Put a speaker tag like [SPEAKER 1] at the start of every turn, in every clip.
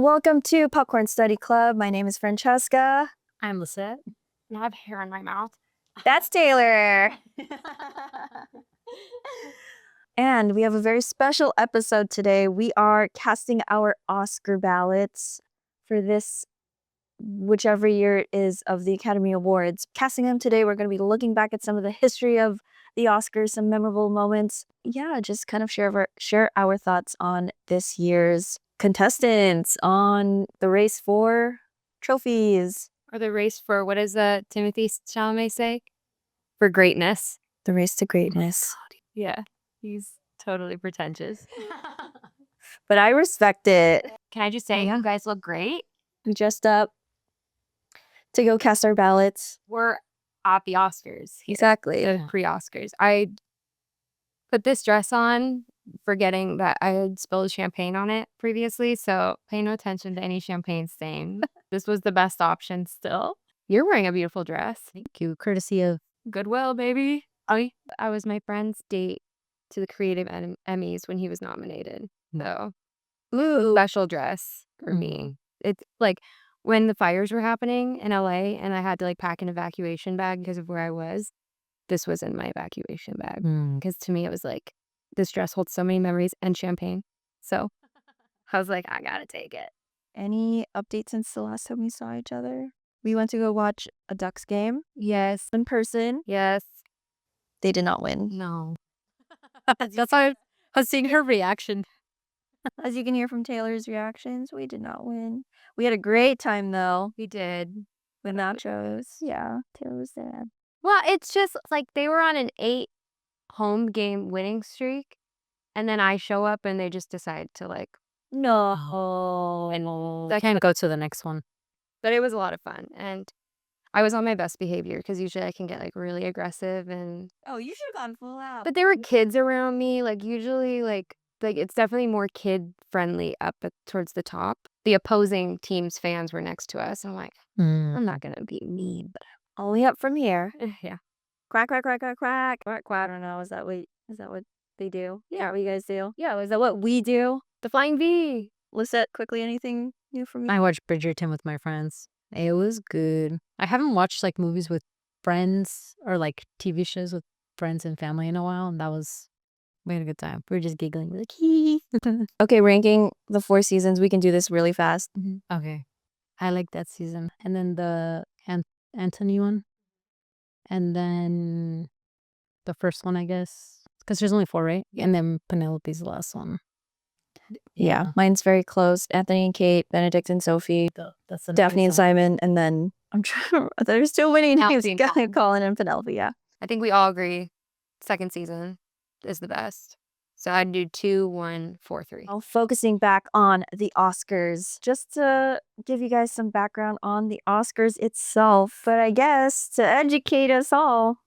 [SPEAKER 1] welcome to Popcorn Study Club. My name is Francesca.
[SPEAKER 2] I'm Lisset. And I have hair in my mouth.
[SPEAKER 1] That's Taylor. And we have a very special episode today. We are casting our Oscar ballots for this, whichever year it is, of the Academy Awards. Casting them today, we're going to be looking back at some of the history of the Oscars, some memorable moments. Yeah, just kind of share our thoughts on this year's contestants, on the race for trophies.
[SPEAKER 2] Or the race for, what does Timothy Chalamet say? For greatness.
[SPEAKER 1] The race to greatness.
[SPEAKER 2] Yeah, he's totally pretentious.
[SPEAKER 1] But I respect it.
[SPEAKER 2] Can I just say, you guys look great?
[SPEAKER 1] We dressed up to go cast our ballots.
[SPEAKER 2] We're at the Oscars.
[SPEAKER 1] Exactly.
[SPEAKER 2] The pre-Oscars. I put this dress on forgetting that I had spilled champagne on it previously, so pay no attention to any champagne stain. This was the best option still. You're wearing a beautiful dress.
[SPEAKER 3] Thank you. Courtesy of
[SPEAKER 2] Goodwill, baby. I was my friend's date to the Creative Emmys when he was nominated. So, special dress for me. It's like when the fires were happening in LA and I had to like pack an evacuation bag because of where I was. This was in my evacuation bag because to me it was like, this dress holds so many memories and champagne. So I was like, I gotta take it.
[SPEAKER 1] Any updates since the last time we saw each other? We went to go watch a Ducks game.
[SPEAKER 2] Yes.
[SPEAKER 1] In person.
[SPEAKER 2] Yes.
[SPEAKER 1] They did not win.
[SPEAKER 2] No. That's why I was seeing her reaction.
[SPEAKER 1] As you can hear from Taylor's reactions, we did not win. We had a great time though.
[SPEAKER 2] We did.
[SPEAKER 1] With nachos. Yeah, Taylor was sad.
[SPEAKER 2] Well, it's just like they were on an 8 home game winning streak. And then I show up and they just decide to like,
[SPEAKER 1] no.
[SPEAKER 3] I can't go to the next one.
[SPEAKER 2] But it was a lot of fun. And I was on my best behavior because usually I can get like really aggressive and.
[SPEAKER 1] Oh, you should have gone full out.
[SPEAKER 2] But there were kids around me. Like usually like it's definitely more kid friendly up towards the top. The opposing team's fans were next to us. And I'm like, I'm not going to be mean, but
[SPEAKER 1] only up from here.
[SPEAKER 2] Yeah.
[SPEAKER 1] Quack, quack, quack, quack, quack. Quack, quack. I don't know. Is that what they do? Yeah. What you guys do? Yeah. Is that what we do?
[SPEAKER 2] The Flying V.
[SPEAKER 1] Lisette, quickly, anything new from you?
[SPEAKER 3] I watched Bridgerton with my friends. It was good. I haven't watched like movies with friends or like TV shows with friends and family in a while. And we had a good time. We were just giggling. We're like, hee.
[SPEAKER 1] Okay, ranking the 4 seasons. We can do this really fast.
[SPEAKER 3] Okay. I like that season. And then the Anthony one. And then the first one, I guess. Because there's only 4, right? And then Penelope's the last one.
[SPEAKER 1] Yeah, mine's very close. Anthony and Kate, Benedict and Sophie,
[SPEAKER 3] That's
[SPEAKER 1] Daphne and Simon, and then I'm trying. There's too many names. Colin and Penelope. Yeah,
[SPEAKER 2] I think we all agree. Second season is the best. So I'd do 2, 1, 4, 3.
[SPEAKER 1] Focusing back on the Oscars, just to give you guys some background on the Oscars itself, but I guess to educate us all.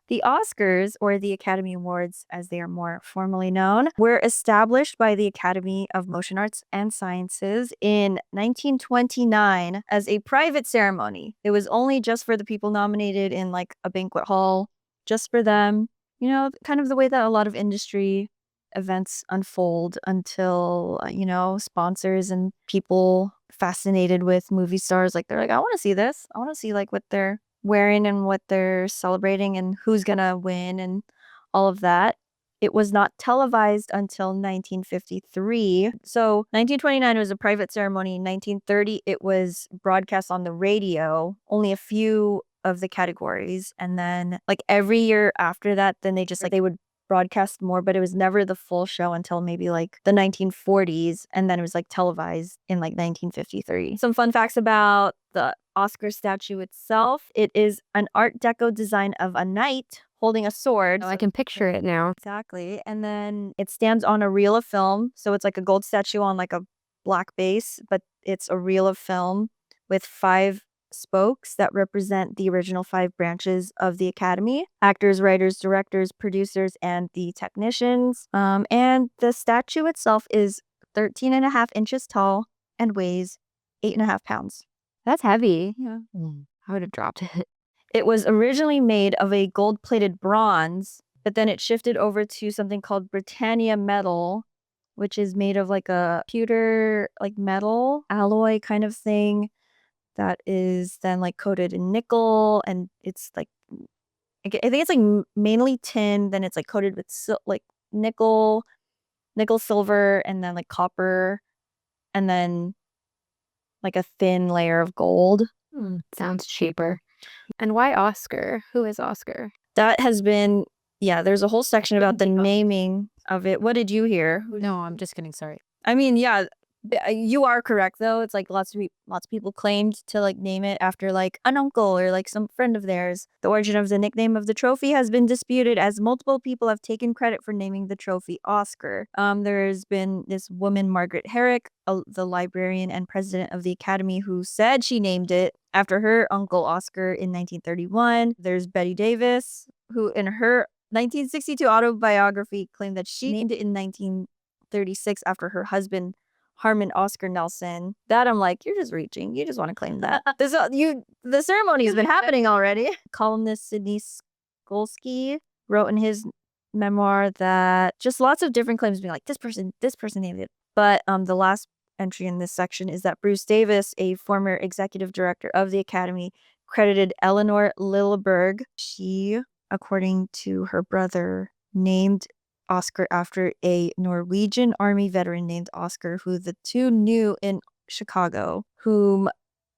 [SPEAKER 1] The Oscars, or the Academy Awards as they are more formally known, were established by the Academy of Motion Arts and Sciences in 1929 as a private ceremony. It was only just for the people nominated in like a banquet hall, just for them. You know, kind of the way that a lot of industry events unfold until, sponsors and people fascinated with movie stars, like they're like, I want to see this. I want to see like what they're wearing and what they're celebrating and who's gonna win and all of that. It was not televised until 1953. So 1929 was a private ceremony. In 1930, it was broadcast on the radio, only a few of the categories. And then like every year after that, then they would broadcast more, but it was never the full show until maybe like the 1940s. And then it was like televised in like 1953. Some fun facts about the Oscar statue itself. It is an Art Deco design of a knight holding a sword.
[SPEAKER 2] Oh, I can picture it now.
[SPEAKER 1] Exactly. And then it stands on a reel of film. So it's like a gold statue on like a black base, but it's a reel of film with 5 spokes that represent the original 5 branches of the Academy: actors, writers, directors, producers, and the technicians. And the statue itself is 13.5 inches tall and weighs 8.5 pounds.
[SPEAKER 2] That's heavy.
[SPEAKER 1] Yeah.
[SPEAKER 2] I would have dropped it.
[SPEAKER 1] It was originally made of a gold-plated bronze, but then it shifted over to something called Britannia metal which is made of like a pewter, like metal alloy kind of thing that is then like coated in nickel, and it's like I think it's like mainly tin, then it's like coated with like nickel, silver, and then like copper, and then like a thin layer of gold.
[SPEAKER 2] Sounds cheaper. And why Oscar? Who is Oscar?
[SPEAKER 1] That has been, yeah, there's a whole section about the naming of it. What did you hear?
[SPEAKER 3] No, I'm just kidding. Sorry.
[SPEAKER 1] I mean, yeah, you are correct though. It's like lots of people claimed to like name it after like an uncle or like some friend of theirs. The origin of the nickname of the trophy has been disputed, as multiple people have taken credit for naming the trophy Oscar. There's been this woman, Margaret Herrick, the librarian and president of the Academy, who said she named it after her uncle Oscar in 1931. There's Betty Davis, who in her 1962 autobiography claimed that she named it in 1936 after her husband, Harmon Oscar Nelson. That I'm like, you're just reaching. You just want to claim that. The ceremony has been happening already. Columnist Sidney Skolsky wrote in his memoir that just lots of different claims being like, this person named it. But the last entry in this section is that Bruce Davis, a former executive director of the Academy, credited Eleanor Lilleberg. She, according to her brother, named Oscar after a Norwegian army veteran named Oscar, who the two knew in Chicago, whom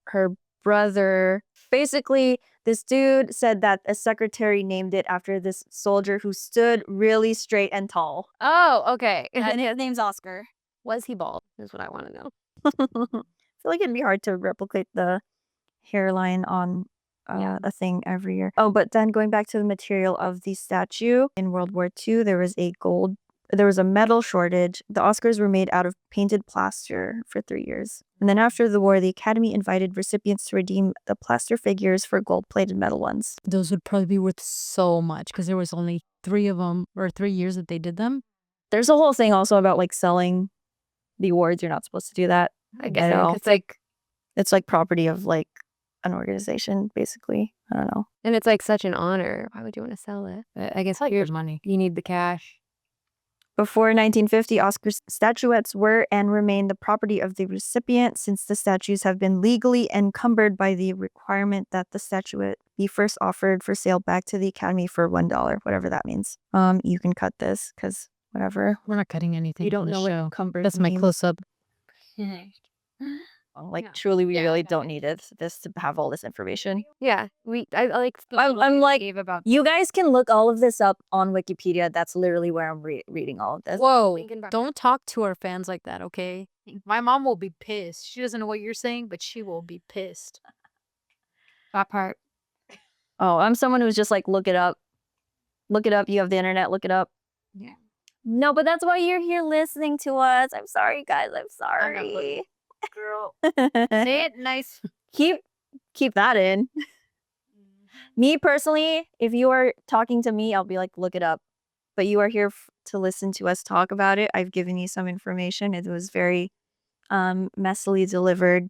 [SPEAKER 1] her brother, basically this dude said that a secretary named it after this soldier who stood really straight and tall.
[SPEAKER 2] Oh, okay.
[SPEAKER 1] And his name's Oscar.
[SPEAKER 2] Was he bald? Is what I want to know.
[SPEAKER 1] I feel like it'd be hard to replicate the hairline on a thing every year. Oh, but then going back to the material of the statue, in World War II, there was a metal shortage. The Oscars were made out of painted plaster for 3 years. And then after the war, the Academy invited recipients to redeem the plaster figures for gold-plated metal ones.
[SPEAKER 3] Those would probably be worth so much because there was only 3 of them, or 3 years that they did them.
[SPEAKER 1] There's a whole thing also about like selling the awards. You're not supposed to do that.
[SPEAKER 2] I get it.
[SPEAKER 1] It's like property of like an organization, basically. I don't know.
[SPEAKER 2] And it's like such an honor. Why would you want to sell it?
[SPEAKER 3] I guess like there's money.
[SPEAKER 2] You need the cash.
[SPEAKER 1] Before 1950, Oscar's statuettes were and remain the property of the recipient, since the statues have been legally encumbered by the requirement that the statuette be first offered for sale back to the Academy for $1, whatever that means. You can cut this because whatever.
[SPEAKER 3] We're not cutting anything.
[SPEAKER 1] You don't
[SPEAKER 3] from the
[SPEAKER 1] know what
[SPEAKER 3] show.
[SPEAKER 1] encumbered
[SPEAKER 3] That's my
[SPEAKER 1] means.
[SPEAKER 3] close up.
[SPEAKER 1] Truly, we really don't need this to have all this information.
[SPEAKER 2] Yeah, I like.
[SPEAKER 1] I'm like,
[SPEAKER 2] gave about.
[SPEAKER 1] you guys can look all of this up on Wikipedia. That's literally where I'm reading all of this.
[SPEAKER 3] Whoa, don't talk to our fans like that, okay? My mom will be pissed. She doesn't know what you're saying, but she will be pissed.
[SPEAKER 2] That part.
[SPEAKER 1] Oh, I'm someone who's just like, look it up. Look it up. You have the internet. Look it up.
[SPEAKER 2] Yeah.
[SPEAKER 1] No, but that's why you're here listening to us. I'm sorry, guys. I'm sorry.
[SPEAKER 3] Girl, say it nice.
[SPEAKER 1] Keep that in. Me personally, if you are talking to me, I'll be like, look it up. But you are here to listen to us talk about it. I've given you some information. It was very messily delivered.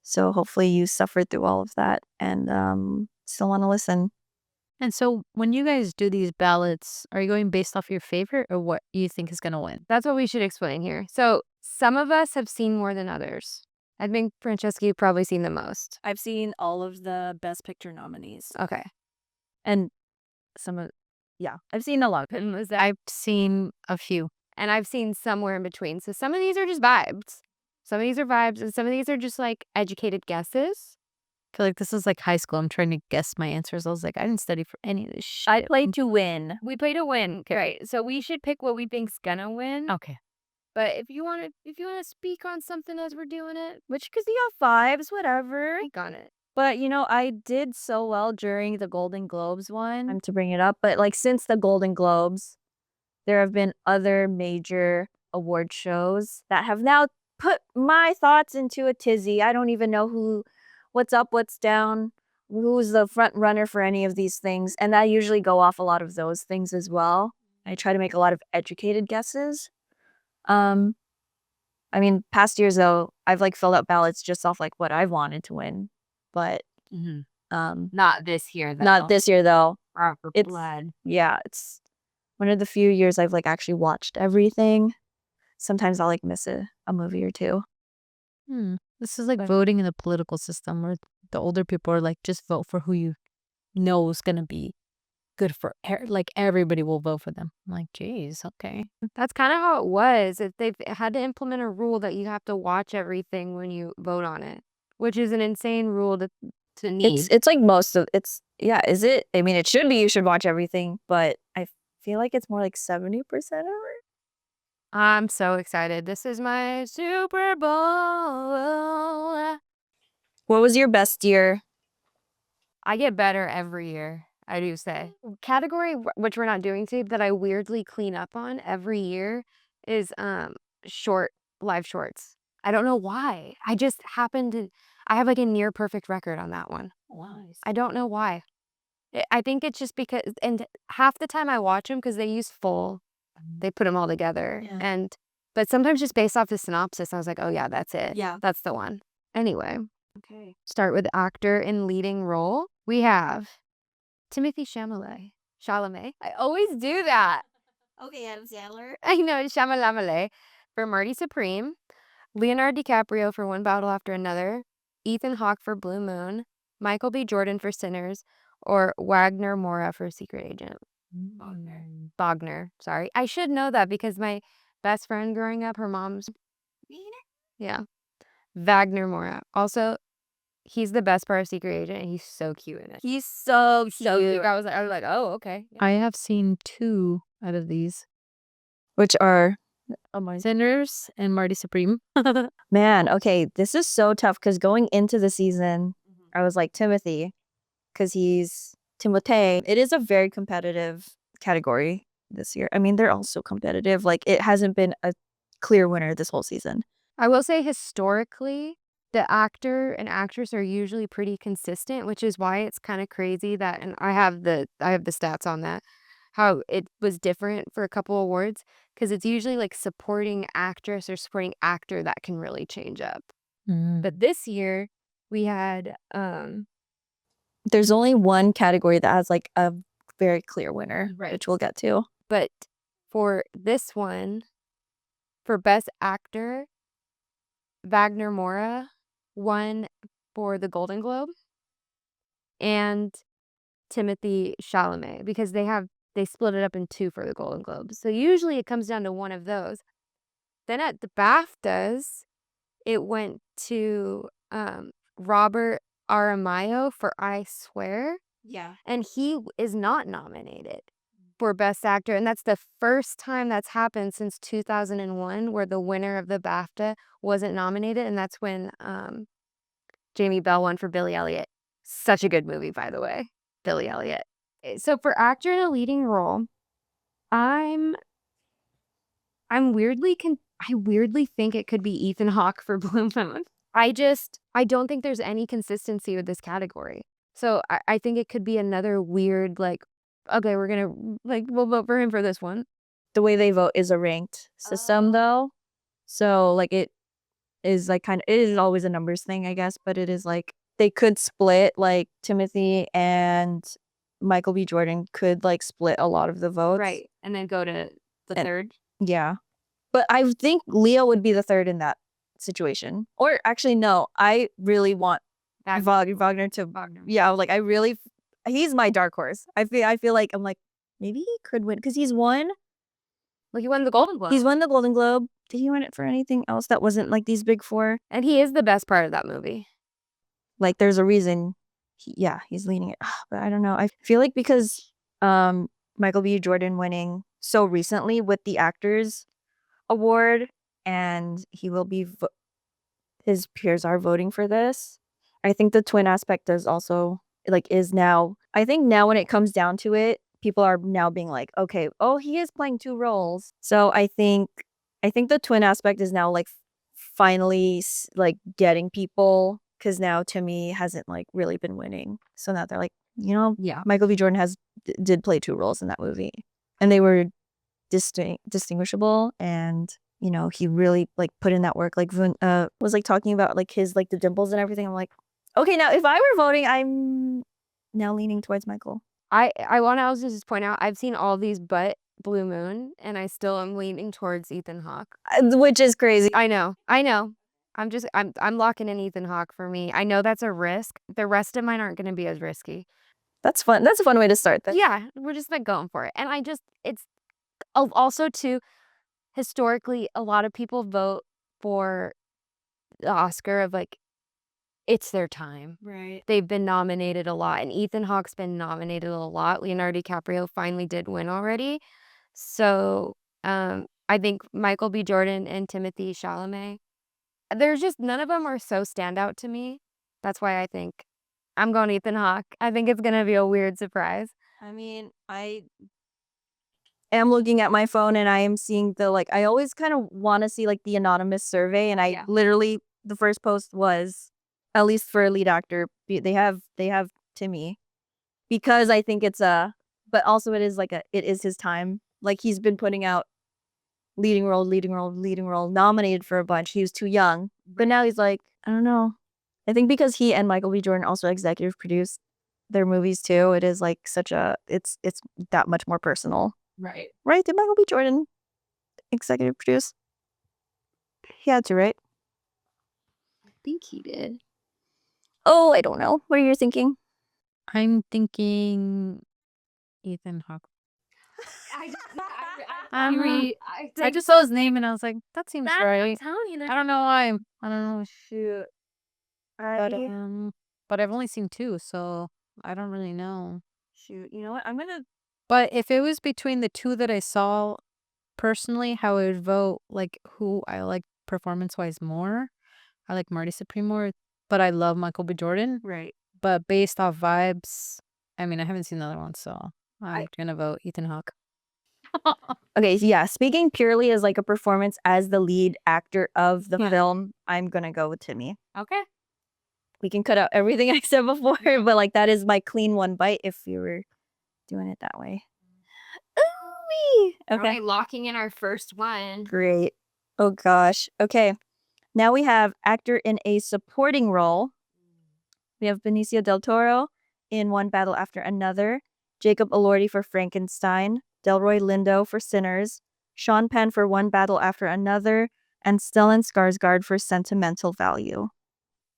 [SPEAKER 1] So hopefully you suffered through all of that and still want to listen.
[SPEAKER 3] And so when you guys do these ballots, are you going based off your favorite or what you think is going to win?
[SPEAKER 2] That's what we should explain here. So some of us have seen more than others. I think, Francesca, you've probably seen the most.
[SPEAKER 1] I've seen all of the Best Picture nominees.
[SPEAKER 2] Okay.
[SPEAKER 1] And I've seen a lot of it.
[SPEAKER 3] I've seen a few.
[SPEAKER 2] And I've seen somewhere in between. So some of these are just vibes. Some of these are vibes, and some of these are just like educated guesses.
[SPEAKER 3] I feel like this is like high school. I'm trying to guess my answers. I was like, I didn't study for any of this shit.
[SPEAKER 1] I played to win.
[SPEAKER 2] We play to win. Okay. Right. So we should pick what we think's gonna win.
[SPEAKER 3] Okay.
[SPEAKER 2] But if you want to speak on something as we're doing it,
[SPEAKER 1] which because you have 5s, whatever.
[SPEAKER 2] speak on it.
[SPEAKER 1] But I did so well during the Golden Globes one. I'm to bring it up, but like since the Golden Globes, there have been other major award shows that have now put my thoughts into a tizzy. I don't even know what's up, what's down, who's the front runner for any of these things. And I usually go off a lot of those things as well. I try to make a lot of educated guesses. I mean, past years though, I've like filled out ballots just off like what I've wanted to win. But
[SPEAKER 2] not this year though.
[SPEAKER 1] Not this year though.
[SPEAKER 2] Blood.
[SPEAKER 1] Yeah, it's one of the few years I've like actually watched everything. sometimes I'll like miss a movie or two.
[SPEAKER 3] This is like voting in the political system where the older people are like, just vote for who you know is going to be good for, like everybody will vote for them. I'm like, geez, okay.
[SPEAKER 2] That's kind of how it was. If they've had to implement a rule that you have to watch everything when you vote on it, which is an insane rule to need.
[SPEAKER 1] It's like most of it's yeah, is it? I mean, it should be you should watch everything, but I feel like it's more like 70% of it.
[SPEAKER 2] I'm so excited. This is my Super Bowl.
[SPEAKER 1] What was your best year?
[SPEAKER 2] I get better every year, I do say. Category, which we're not doing today, that I weirdly clean up on every year is live shorts. I don't know why. I just happen to, I have like a near perfect record on that one.
[SPEAKER 3] Wow.
[SPEAKER 2] I don't know why. I think it's just because, and half the time I watch them because they use full, they put them all together.
[SPEAKER 1] Yeah.
[SPEAKER 2] But sometimes just based off the synopsis, I was like, oh yeah, that's it.
[SPEAKER 1] Yeah.
[SPEAKER 2] That's the one. Anyway,
[SPEAKER 1] Okay.
[SPEAKER 2] start with actor in leading role. We have Timothy Chalamet. I always do that.
[SPEAKER 1] Okay, Adam Sandler.
[SPEAKER 2] I know, Chalamet for Marty Supreme. Leonardo DiCaprio for One Battle After Another. Ethan Hawke for Blue Moon. Michael B. Jordan for Sinners. Or Wagner Moura for Secret Agent. Wagner, sorry. I should know that because my best friend growing up, her mom's... Yeah. Wagner Moura. Also, he's the best part of Secret Agent, and he's so cute in it.
[SPEAKER 1] He's so cute.
[SPEAKER 2] I was like, oh, okay.
[SPEAKER 3] I have seen 2 out of these.
[SPEAKER 1] Which are
[SPEAKER 3] Sinners and Marty Supreme.
[SPEAKER 1] man, okay, this is so tough because going into the season, I was like Timothy, because he's Timothée. It is a very competitive category this year. I mean, they're all so competitive. Like, it hasn't been a clear winner this whole season.
[SPEAKER 2] I will say historically, the actor and actress are usually pretty consistent, which is why it's kind of crazy that, and I have the stats on that, how it was different for a couple awards, because it's usually like supporting actress or supporting actor that can really change up. But this year we had
[SPEAKER 1] There's only one category that has like a very clear winner, which we'll get to.
[SPEAKER 2] but for this one, for best actor, Wagner Moura won for the Golden Globe, and Timothy Chalamet, because they split it up in 2 for the Golden Globe. So usually it comes down to one of those. Then at the BAFTAs, it went to Robert Aramayo for I Swear.
[SPEAKER 1] Yeah.
[SPEAKER 2] And he is not nominated for Best Actor. And that's the first time that's happened since 2001 where the winner of the BAFTA wasn't nominated. And that's when Jamie Bell won for Billy Elliot. Such a good movie, by the way. Billy Elliot. So for actor in a leading role, I weirdly think it could be Ethan Hawke for Blue Moon. I don't think there's any consistency with this category. So I think it could be another weird, like, okay, we're gonna, like, we'll vote for him for this one.
[SPEAKER 1] The way they vote is a ranked system, though. So, like, it is, like, it is always a numbers thing, I guess, but it is, like, they could split, like, Timothy and Michael B. Jordan could, like, split a lot of the votes.
[SPEAKER 2] Right. And then go to the third.
[SPEAKER 1] Yeah. But I think Leo would be the third in that situation. Or actually, no, I really want Wagner to. Yeah, like he's my dark horse. I feel like I'm like, maybe he could win because he's won.
[SPEAKER 2] Like, he won the Golden Globe.
[SPEAKER 1] He's won the Golden Globe. Did he win it for anything else that wasn't like these big 4?
[SPEAKER 2] And he is the best part of that movie.
[SPEAKER 1] Like, there's a reason. He's leading it. But I don't know. I feel like because Michael B. Jordan winning so recently with the Actors Award, and he will be his peers are voting for this. I think the twin aspect is also is now. I think now when it comes down to it, people are now being like, okay, oh, he is playing 2 roles. So I think the twin aspect is now like finally like getting people, because now Timmy hasn't like really been winning. So now they're like, Michael B. Jordan did play 2 roles in that movie, and they were distinguishable, and he really like put in that work. Like was like talking about like his like the dimples and everything. I'm like, okay, now if I were voting, I'm now leaning towards Michael.
[SPEAKER 2] I want to also just point out, I've seen all these but Blue Moon, and I still am leaning towards Ethan Hawke.
[SPEAKER 1] Which is crazy.
[SPEAKER 2] I know. I'm locking in Ethan Hawke for me. I know that's a risk. The rest of mine aren't going to be as risky.
[SPEAKER 1] That's fun. That's a fun way to start that.
[SPEAKER 2] Yeah, we're just like going for it. And it's also too, historically, a lot of people vote for the Oscar of like, it's their time.
[SPEAKER 1] Right.
[SPEAKER 2] They've been nominated a lot, and Ethan Hawke's been nominated a lot. Leonardo DiCaprio finally did win already. So, I think Michael B. Jordan and Timothy Chalamet, there's just none of them are so standout to me. That's why I think I'm going Ethan Hawke. I think it's gonna be a weird surprise.
[SPEAKER 1] I mean, I am looking at my phone and I am seeing I always kind of want to see like the anonymous survey, and I literally the first post was, at least for a lead actor, they have Timmy, because I think but also it is his time. Like, he's been putting out leading role, nominated for a bunch. He was too young, but now he's like, I don't know. I think because he and Michael B. Jordan also executive produced their movies too, it is like it's that much more personal.
[SPEAKER 3] Right.
[SPEAKER 1] Right? Did Michael B. Jordan executive produce? He had to, right?
[SPEAKER 2] I think he did.
[SPEAKER 1] Oh, I don't know. What are you thinking?
[SPEAKER 3] I'm thinking Ethan Hawke. I just saw his name and I was like, that seems right. I don't know why. I don't know.
[SPEAKER 1] Shoot.
[SPEAKER 3] But I've only seen 2, so I don't really know.
[SPEAKER 1] Shoot. You know what?
[SPEAKER 3] But if it was between the 2 that I saw personally, how I would vote, like, who I like performance-wise more, I like Marty Supreme more, but I love Michael B. Jordan.
[SPEAKER 1] Right.
[SPEAKER 3] But based off vibes, I mean, I haven't seen the other one, so I'm gonna vote Ethan Hawke.
[SPEAKER 1] Okay, so yeah, speaking purely as like a performance as the lead actor of the film, I'm gonna go with Timmy.
[SPEAKER 2] Okay.
[SPEAKER 1] We can cut out everything I said before, but like that is my clean one bite if you were doing it that way. Ooh,
[SPEAKER 2] All
[SPEAKER 1] okay.
[SPEAKER 2] right, locking in our first one.
[SPEAKER 1] Great. Oh gosh. Okay. Now we have actor in a supporting role. We have Benicio del Toro in One Battle After Another, Jacob Elordi for Frankenstein, Delroy Lindo for Sinners, Sean Penn for One Battle After Another, and Stellan Skarsgård for Sentimental Value.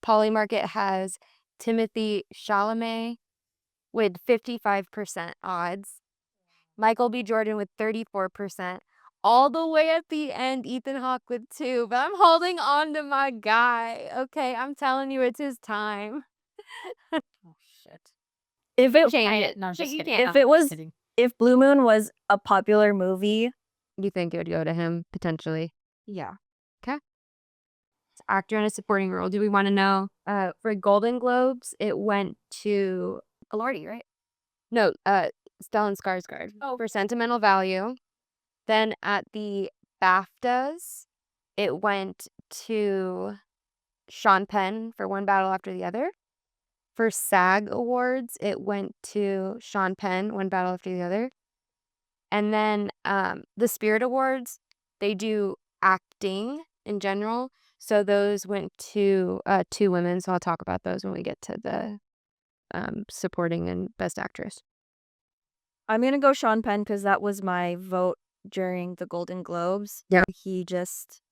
[SPEAKER 2] Polymarket has Timothy Chalamet with 55% odds, Michael B. Jordan with 34%, all the way at the end, Ethan Hawke with 2. But I'm holding on to my guy. Okay, I'm telling you, it's his time.
[SPEAKER 3] Oh, shit.
[SPEAKER 1] If it
[SPEAKER 3] No, just kidding.
[SPEAKER 1] if Blue Moon was a popular movie,
[SPEAKER 2] You think it would go to him potentially?
[SPEAKER 1] yeah.
[SPEAKER 2] Actor in a supporting role. Do we want to know? For Golden Globes, it went to Elordi, right? No, Stellan Skarsgård for Sentimental Value. Then at the BAFTAs, it went to Sean Penn for One Battle After the Other. For SAG Awards, it went to Sean Penn, One Battle After the Other. And then the Spirit Awards, they do acting in general. So those went to 2 women. So I'll talk about those when we get to the supporting and best actress.
[SPEAKER 1] I'm gonna go Sean Penn because that was my vote during the Golden Globes.
[SPEAKER 2] Yeah.
[SPEAKER 1] He just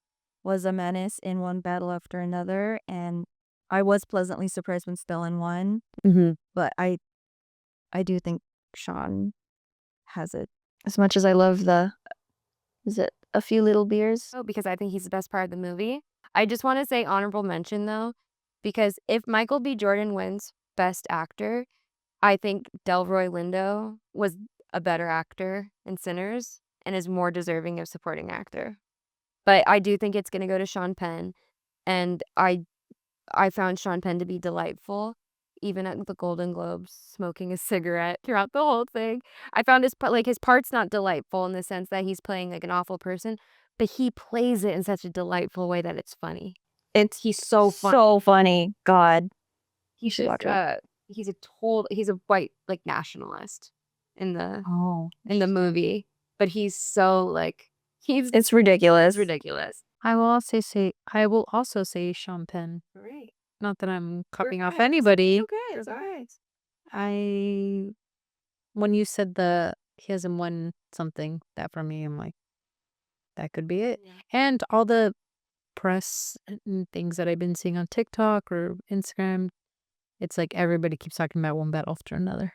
[SPEAKER 1] was a menace in One Battle After Another, and I was pleasantly surprised when Stellan won.
[SPEAKER 2] Mm-hmm.
[SPEAKER 1] But I do think Sean has it. As much as I love is it A Few Little Beers?
[SPEAKER 2] Oh, because I think he's the best part of the movie. I just want to say honorable mention, though, because if Michael B. Jordan wins Best Actor, I think Delroy Lindo was a better actor in Sinners and is more deserving of supporting actor. But I do think it's going to go to Sean Penn, and I found Sean Penn to be delightful, even at the Golden Globes, smoking a cigarette throughout the whole thing. I found his part's not delightful in the sense that he's playing like an awful person, but he plays it in such a delightful way that it's funny.
[SPEAKER 1] He's so funny. God.
[SPEAKER 2] He's
[SPEAKER 1] should watch it.
[SPEAKER 2] He's a white like nationalist in the
[SPEAKER 1] Oh.
[SPEAKER 2] movie, but he's so like
[SPEAKER 1] It's ridiculous.
[SPEAKER 2] it's ridiculous.
[SPEAKER 3] I will also say Sean Penn.
[SPEAKER 2] Great.
[SPEAKER 3] Not that I'm copying off anybody.
[SPEAKER 2] Okay, that's all right.
[SPEAKER 3] When you said he hasn't won something that for me, I'm like, that could be it. And all the press and things that I've been seeing on TikTok or Instagram, it's like everybody keeps talking about one battle after another.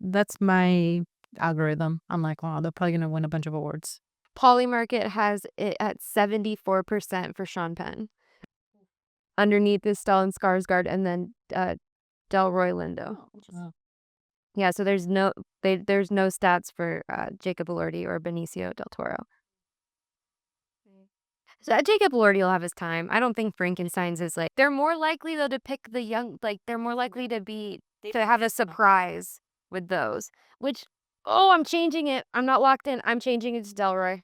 [SPEAKER 3] That's my algorithm. I'm like, wow, they're probably gonna win a bunch of awards.
[SPEAKER 2] Polymarket has it at 74% for Sean Penn. Underneath is Stellan Skarsgård and then Delroy Lindo.
[SPEAKER 3] Wow.
[SPEAKER 2] Yeah, so there's no stats for Jacob Elordi or Benicio del Toro. So Jacob Elordi will have his time. I don't think Frankenstein's is like, they're more likely though to pick the young, like they're more likely to have a surprise with those. Which, I'm changing it. I'm not locked in. I'm changing it to Delroy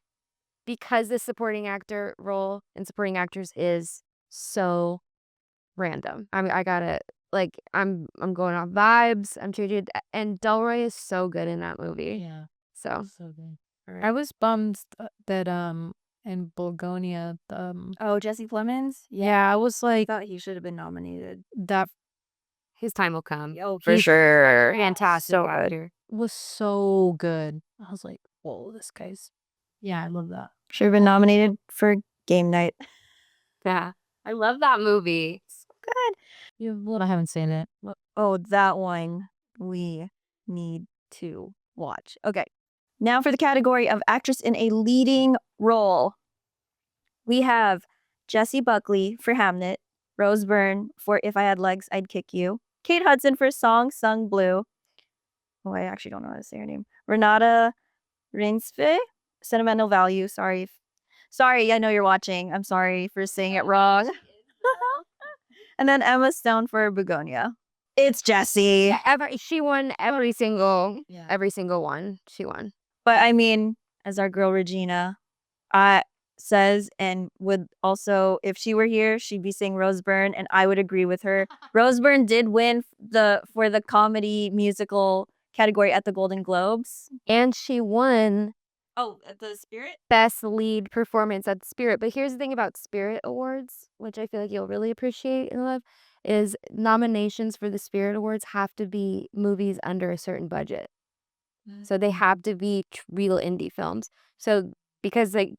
[SPEAKER 2] because the supporting actor role and supporting actors is so random. I mean, I gotta like I'm going off vibes. I'm changing, and Delroy is so good in that movie.
[SPEAKER 3] Yeah,
[SPEAKER 2] So
[SPEAKER 3] so good.
[SPEAKER 1] Right.
[SPEAKER 3] I was bummed that in Bulgonia
[SPEAKER 1] Oh, Jesse Plemons?
[SPEAKER 3] yeah, I was
[SPEAKER 1] I
[SPEAKER 3] like
[SPEAKER 1] thought he should have been nominated.
[SPEAKER 3] that
[SPEAKER 2] his time will come.
[SPEAKER 1] Oh,
[SPEAKER 2] For
[SPEAKER 3] he's
[SPEAKER 2] sure. Fantastic
[SPEAKER 1] so
[SPEAKER 2] actor.
[SPEAKER 3] was so good. I was like, whoa, this guy's I love that.
[SPEAKER 1] Should have been nominated for Game Night.
[SPEAKER 2] Yeah. I love that movie.
[SPEAKER 1] Good.
[SPEAKER 3] I haven't seen it.
[SPEAKER 1] Oh, that one we need to watch. Okay. Now for the category of actress in a leading role. We have Jessie Buckley for Hamnet, Rose Byrne for If I Had Legs, I'd Kick You, Kate Hudson for Song Sung Blue. Oh, I actually don't know how to say her name. Renata Rinsve, Sentimental Value. Sorry, I know you're watching. I'm sorry for saying it wrong. And then Emma Stone for Begonia. It's Jessie.
[SPEAKER 2] Yeah, she won every single one. She won.
[SPEAKER 1] But I mean, as our girl Regina says, and would also, if she were here, she'd be saying Rose Byrne, and I would agree with her. Rose Byrne did win for the comedy musical category at the Golden Globes.
[SPEAKER 2] And she won
[SPEAKER 1] At the Spirit?
[SPEAKER 2] Best Lead Performance at the Spirit. But here's the thing about Spirit Awards, which I feel like you'll really appreciate and love, is nominations for the Spirit Awards have to be movies under a certain budget. So they have to be real indie films. So because they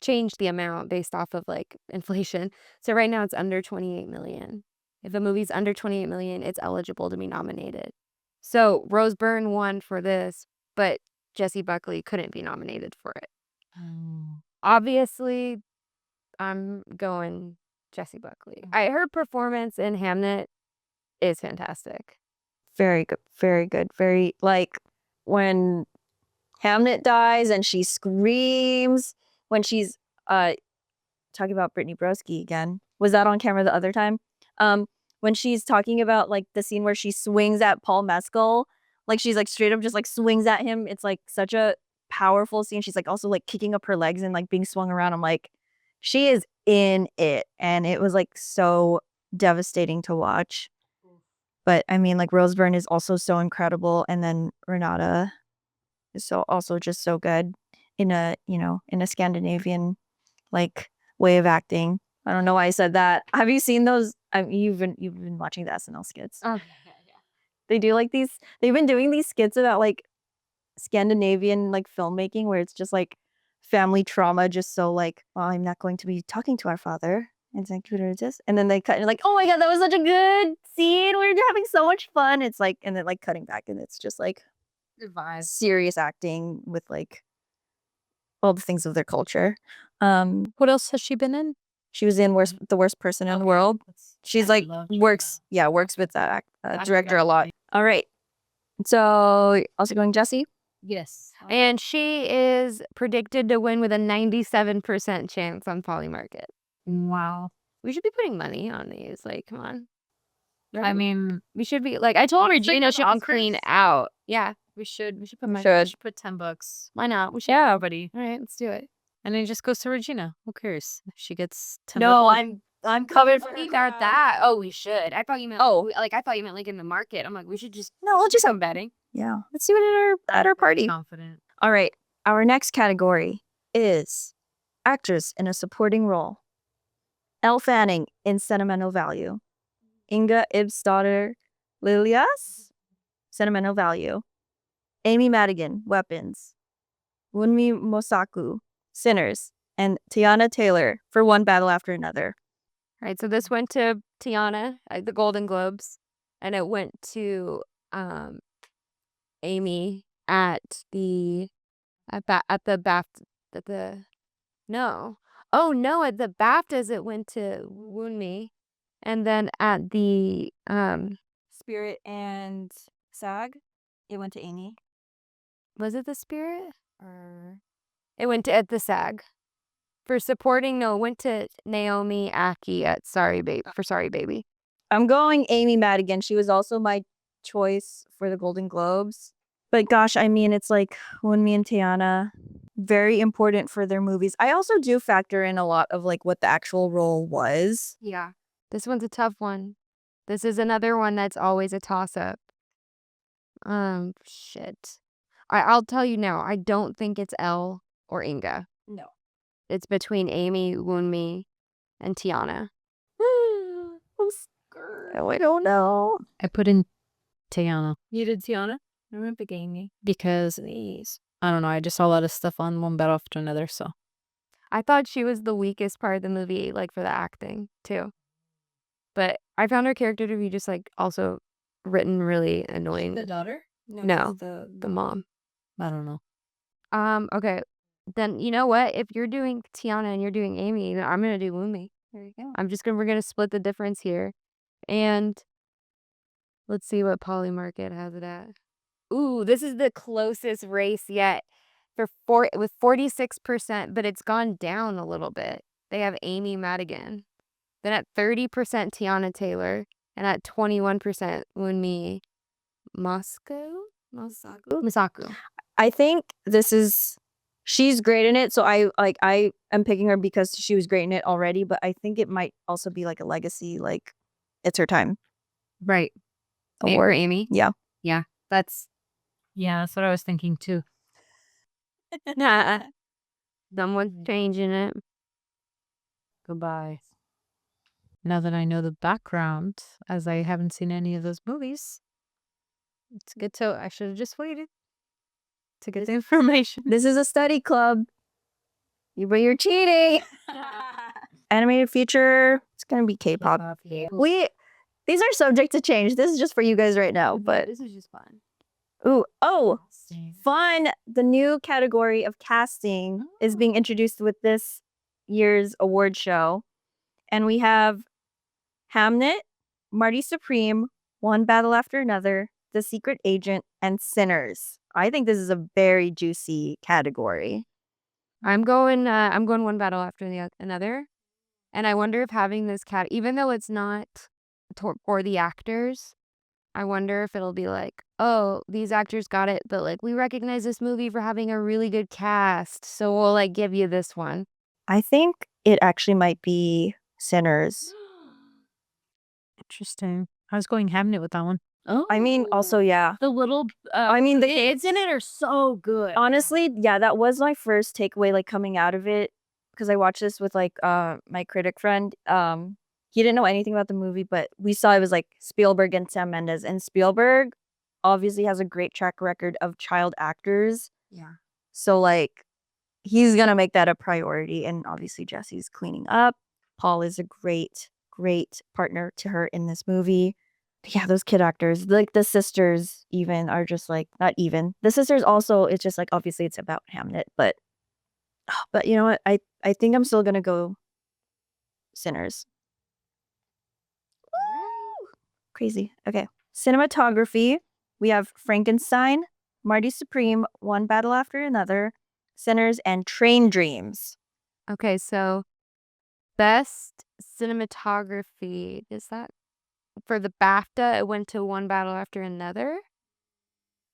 [SPEAKER 2] changed the amount based off of like inflation. So right now it's under 28 million. If a movie's under 28 million, it's eligible to be nominated. So Rose Byrne won for this, but Jessie Buckley couldn't be nominated for it. Obviously, I'm going Jessie Buckley. Her performance in Hamnet is fantastic.
[SPEAKER 1] Very good. Very good. Very, like, when Hamnet dies and she screams when she's talking about Brittany Broski again. Was that on camera the other time? When she's talking about like the scene where she swings at Paul Mescal, like she's like straight up just like swings at him. It's like such a powerful scene. She's like also like kicking up her legs and like being swung around. I'm like, she is in it. And it was like so devastating to watch. But I mean, like Rose Byrne is also so incredible. And then Renata is also just so good in a Scandinavian like way of acting. I don't know why I said that. Have you seen those? You've been watching the SNL skits.
[SPEAKER 2] Oh, yeah.
[SPEAKER 1] They do like these. They've been doing these skits about like Scandinavian like filmmaking where it's just like family trauma. Just so like, well, I'm not going to be talking to our father. And it's like, and then they cut and like, oh my god, that was such a good scene. We're having so much fun. It's like, and then like cutting back and it's just like serious acting with like all the things of their culture.
[SPEAKER 3] What else has she been in?
[SPEAKER 1] She was in The Worst Person in the World. She's like works with that director a lot. All right. So also going Jessie.
[SPEAKER 3] Yes.
[SPEAKER 2] And she is predicted to win with a 97% chance on Polymarket.
[SPEAKER 3] Wow.
[SPEAKER 2] We should be putting money on these. Like, come on.
[SPEAKER 3] I mean,
[SPEAKER 2] We should be like, I told Regina she can clean out. Yeah.
[SPEAKER 3] we should put
[SPEAKER 1] We
[SPEAKER 3] money.
[SPEAKER 1] should.
[SPEAKER 3] We should put $10.
[SPEAKER 2] Why not? We should.
[SPEAKER 1] Yeah.
[SPEAKER 3] Buddy.
[SPEAKER 2] All right, let's do it.
[SPEAKER 3] And then it just goes to Regina. Who cares? If she gets $10.
[SPEAKER 1] No, I'm covered for
[SPEAKER 2] that. Oh, we should. I thought you meant.
[SPEAKER 1] Oh.
[SPEAKER 2] I thought you meant like in the market. I'm like, we should just.
[SPEAKER 1] No, we'll just
[SPEAKER 2] have betting.
[SPEAKER 1] Yeah. Let's do it at our party.
[SPEAKER 3] Confident.
[SPEAKER 1] All right. Our next category is actress in a supporting role. Elle Fanning in Sentimental Value. Inga Ibsdottir Liljas, Sentimental Value. Amy Madigan, Weapons. Wunmi Mosaku, Sinners. And Tiana Taylor for One Battle After Another.
[SPEAKER 2] Right, so this went to Tiana at the Golden Globes, and it went to Amy at the BAFTAs it went to Wunmi, and then at the
[SPEAKER 1] Spirit and SAG, it went to Amy.
[SPEAKER 2] was it the Spirit or it went to at the SAG for supporting. No, it went to Naomi Aki at Sorry Baby.
[SPEAKER 1] I'm going Amy Madigan. She was also my choice for the Golden Globes. But gosh, I mean, it's like Wunmi and Tiana, very important for their movies. I also do factor in a lot of like what the actual role was.
[SPEAKER 2] Yeah, this one's a tough one. This is another one that's always a toss-up. Shit. I'll tell you now, I don't think it's Elle or Inga.
[SPEAKER 1] No.
[SPEAKER 2] It's between Amy, Wunmi, and Tiana.
[SPEAKER 1] I'm scared. Oh, I don't know.
[SPEAKER 3] I put in Tiana
[SPEAKER 2] You did Tiana? I went big Amy.
[SPEAKER 3] because I don't know. I just saw a lot of stuff on One Battle After Another. So
[SPEAKER 2] I thought she was the weakest part of the movie, like for the acting too. But I found her character to be just like also written really annoying.
[SPEAKER 3] the daughter?
[SPEAKER 2] No, the mom.
[SPEAKER 3] I don't know.
[SPEAKER 2] Okay. Then you know what? If you're doing Tiana and you're doing Amy, then I'm gonna do Wunmi.
[SPEAKER 1] There you go.
[SPEAKER 2] We're gonna split the difference here. And let's see what Polymarket has it at. Ooh, this is the closest race yet with 46%, but it's gone down a little bit. They have Amy Madigan. Then at 30% Tiana Taylor, and at 21% Wunmi Masaku.
[SPEAKER 1] I think she's great in it, so I am picking her because she was great in it already, but I think it might also be like a legacy, like it's her time.
[SPEAKER 2] Right.
[SPEAKER 1] Award.
[SPEAKER 2] For Amy.
[SPEAKER 1] Yeah.
[SPEAKER 2] Yeah. That's
[SPEAKER 3] That's what I was thinking too.
[SPEAKER 2] nah. Someone's changing it.
[SPEAKER 3] Goodbye. Now that I know the background, as I haven't seen any of those movies, it's good to. I should have just waited to get the information.
[SPEAKER 1] This is a study club. But you're cheating. Animated feature. It's gonna be K-pop. These are subject to change. This is just for you guys right now, but
[SPEAKER 2] This is just fun.
[SPEAKER 1] fun. The new category of casting is being introduced with this year's award show. And we have Hamnet, Marty Supreme, One Battle After Another, The Secret Agent, and Sinners. I think this is a very juicy category.
[SPEAKER 2] I'm going One Battle After Another. And I wonder if having this even though it's not for the actors, I wonder if it'll be like, oh, these actors got it, but like we recognize this movie for having a really good cast, so we'll like give you this one.
[SPEAKER 1] I think it actually might be Sinners.
[SPEAKER 3] Interesting. I was going Hamnet with that one.
[SPEAKER 1] Oh, I mean, also, yeah.
[SPEAKER 3] The little,
[SPEAKER 1] the
[SPEAKER 3] kids in it are so good.
[SPEAKER 1] Honestly, yeah, that was my first takeaway, like coming out of it, because I watched this with like my critic friend. He didn't know anything about the movie, but we saw it was like Spielberg and Sam Mendes, and Spielberg obviously has a great track record of child actors.
[SPEAKER 2] Yeah.
[SPEAKER 1] So like, he's gonna make that a priority, and obviously Jesse's cleaning up. Paul is a great partner to her in this movie. Yeah, those kid actors, like the sisters even are just like, not even. The sisters also, it's just like, obviously it's about Hamnet, but you know what? I think I'm still going to go Sinners. Woo! Crazy. Okay. Cinematography, we have Frankenstein, Marty Supreme, One Battle After Another, Sinners, and Train Dreams.
[SPEAKER 2] Okay, so best cinematography, is that for the BAFTA, it went to One Battle After Another.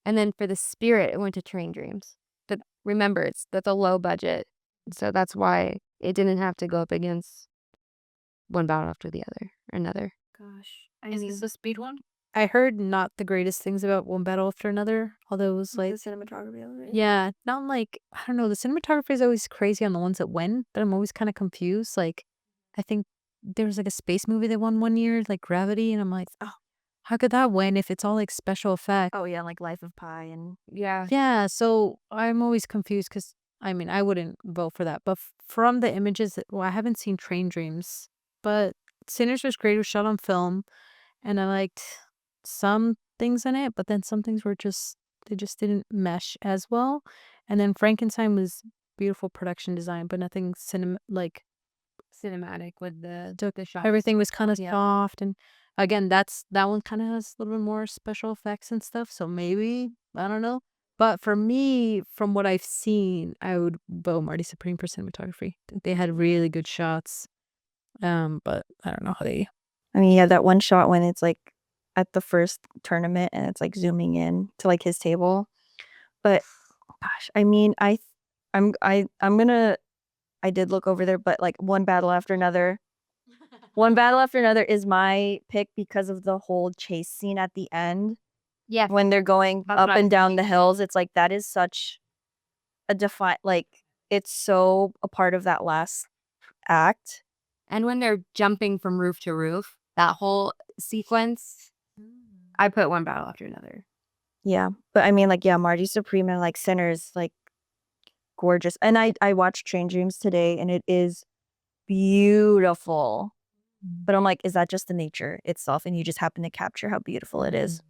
[SPEAKER 2] And then for the Spirit, it went to Train Dreams. But remember, that's a low budget. So that's why it didn't have to go up against One Battle After Another.
[SPEAKER 1] Gosh.
[SPEAKER 3] Is this the speed one? I heard not the greatest things about One Battle After Another, although it was like...
[SPEAKER 1] The cinematography of it?
[SPEAKER 3] Yeah, not like... I don't know, the cinematography is always crazy on the ones that win, but I'm always kind of confused. Like, I think there was like a space movie that won one year, like Gravity, and I'm like, oh, how could that win if it's all like special effects?
[SPEAKER 1] Oh yeah, like Life of Pi and
[SPEAKER 2] Yeah.
[SPEAKER 3] Yeah, so I'm always confused because I mean, I wouldn't vote for that. But from the images, well, I haven't seen Train Dreams, but Sinners was great. It was shot on film, and I liked some things in it, but then some things were just, they just didn't mesh as well. And then Frankenstein was beautiful production design, but nothing like
[SPEAKER 2] Cinematic with the shots.
[SPEAKER 3] everything was kind of
[SPEAKER 1] Yeah.
[SPEAKER 3] soft. And again, that one kind of has a little bit more special effects and stuff. So maybe, I don't know. But for me, from what I've seen, I would vote Marty Supreme for cinematography. I think they had really good shots. But I don't know how they.
[SPEAKER 1] I mean, yeah, that one shot when it's like at the first tournament and it's like zooming in to like his table. But gosh, I mean, I'm gonna I did look over there, but like One Battle After Another. One Battle After Another is my pick because of the whole chase scene at the end
[SPEAKER 2] Yeah.
[SPEAKER 1] when they're going
[SPEAKER 2] That's
[SPEAKER 1] up
[SPEAKER 2] what I
[SPEAKER 1] and down the
[SPEAKER 2] think.
[SPEAKER 1] hills. It's like that is such a like it's so a part of that last act.
[SPEAKER 2] And when they're jumping from roof to roof, that whole sequence, I put One Battle After Another.
[SPEAKER 1] Yeah. But I mean, like, yeah, Marty Supreme and like Sinners, like gorgeous. And I watched Train Dreams today and it is beautiful. But I'm like, is that just the nature itself? And you just happen to capture how beautiful it is.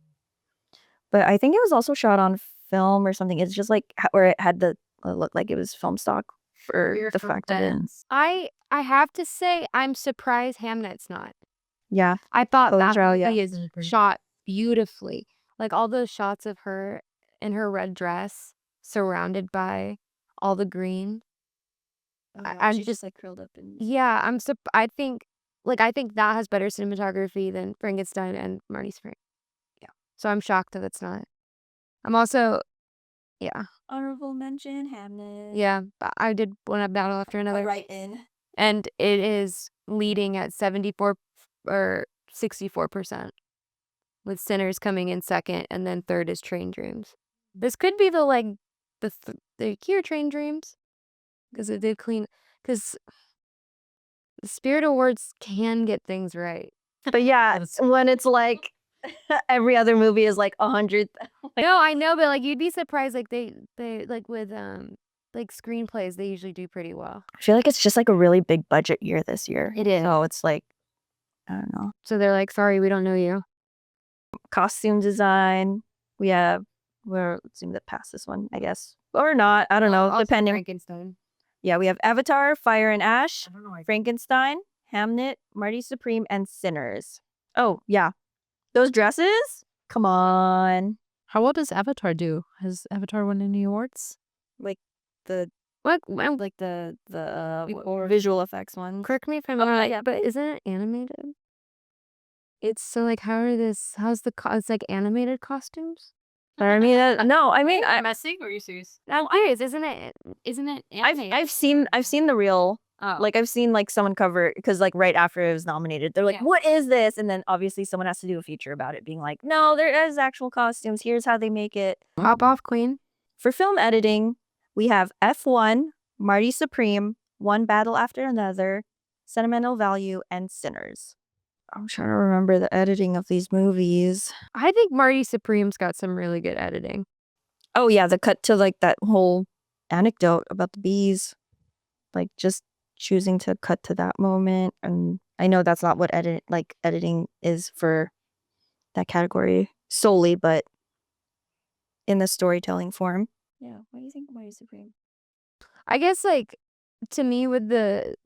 [SPEAKER 1] But I think it was also shot on film or something. It's just like where it had the it looked like it was film stock for the fact of it.
[SPEAKER 2] I have to say, I'm surprised Hamnet's not.
[SPEAKER 1] Yeah.
[SPEAKER 2] I thought that
[SPEAKER 1] Trial, yeah.
[SPEAKER 2] movie is shot beautifully. Like all those shots of her in her red dress, surrounded by all the green. I'm just
[SPEAKER 1] like curled up in
[SPEAKER 2] Yeah, I think that has better cinematography than Frankenstein and Marty Spring. Yeah. So I'm shocked that it's not. I'm also, yeah.
[SPEAKER 1] honorable mention, Hamnet.
[SPEAKER 2] Yeah, I did One Battle After Another.
[SPEAKER 1] Right in.
[SPEAKER 2] And it is leading at 74 or 64%, with Sinners coming in second, and then third is Train Dreams. This could be the year Train Dreams, because it did clean. Because the Spirit Awards can get things right.
[SPEAKER 1] But yeah, when it's like every other movie is like 100.
[SPEAKER 2] No, I know, but like you'd be surprised. Like they like with like screenplays, they usually do pretty well.
[SPEAKER 1] I feel like it's just like a really big budget year this year.
[SPEAKER 2] It is.
[SPEAKER 1] So it's like, I don't know.
[SPEAKER 2] So they're like, sorry, we don't know you.
[SPEAKER 1] Costume design. We have, let's see that pass this one, I guess. Or not. I don't know.
[SPEAKER 2] Also
[SPEAKER 1] Depending.
[SPEAKER 2] Frankenstein.
[SPEAKER 1] Yeah, we have Avatar, Fire and Ash, Frankenstein, Hamnet, Marty Supreme, and Sinners. Oh, yeah. Those dresses? Come on.
[SPEAKER 3] How well does Avatar do? Has Avatar won any awards?
[SPEAKER 1] Like the
[SPEAKER 2] What?
[SPEAKER 1] visual effects ones.
[SPEAKER 2] Correct me if I'm wrong. Yeah, but isn't it animated? It's so like how's it's like animated costumes?
[SPEAKER 1] But I mean, no, I mean,
[SPEAKER 3] messing or are you serious?
[SPEAKER 2] I'm serious, isn't it animated?
[SPEAKER 1] I've seen the real.
[SPEAKER 2] Oh.
[SPEAKER 1] Like I've seen like someone cover because like right after it was nominated, they're like,
[SPEAKER 2] Yeah.
[SPEAKER 1] "What is this?" And then obviously someone has to do a feature about it, being like, "No, there is actual costumes. Here's how they make it."
[SPEAKER 2] Pop off, Queen.
[SPEAKER 1] For film editing, we have F1, Marty Supreme, One Battle After Another, Sentimental Value, and Sinners. I'm trying to remember the editing of these movies.
[SPEAKER 2] I think Marty Supreme's got some really good editing.
[SPEAKER 1] Oh yeah, the cut to like that whole anecdote about the bees, like just choosing to cut to that moment. And I know that's not what editing is for that category solely, but in the storytelling form. Yeah, what do you think of Marty Supreme?
[SPEAKER 2] I guess like to me with the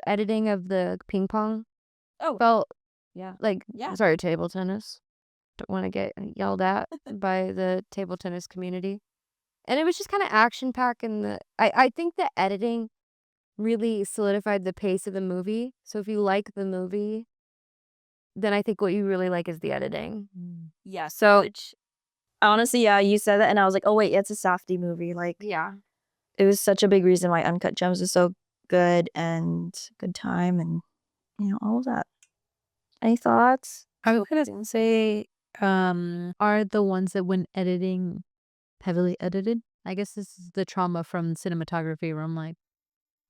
[SPEAKER 2] editing of the ping pong felt
[SPEAKER 1] Yeah.
[SPEAKER 2] like
[SPEAKER 1] Yeah.
[SPEAKER 2] sorry, table tennis. Don't want to get yelled at by the table tennis community. And it was just kind of action packed, and I think the editing really solidified the pace of the movie. So if you like the movie, then I think what you really like is the editing.
[SPEAKER 1] Yeah.
[SPEAKER 2] So
[SPEAKER 1] Honestly, yeah, you said that and I was like, oh wait, it's a Safdie movie. Like
[SPEAKER 2] yeah.
[SPEAKER 1] it was such a big reason why Uncut Gems was so good and good time and all of that. Any thoughts?
[SPEAKER 3] I was gonna say, are the ones that when editing heavily edited? I guess this is the trauma from cinematography where I'm like,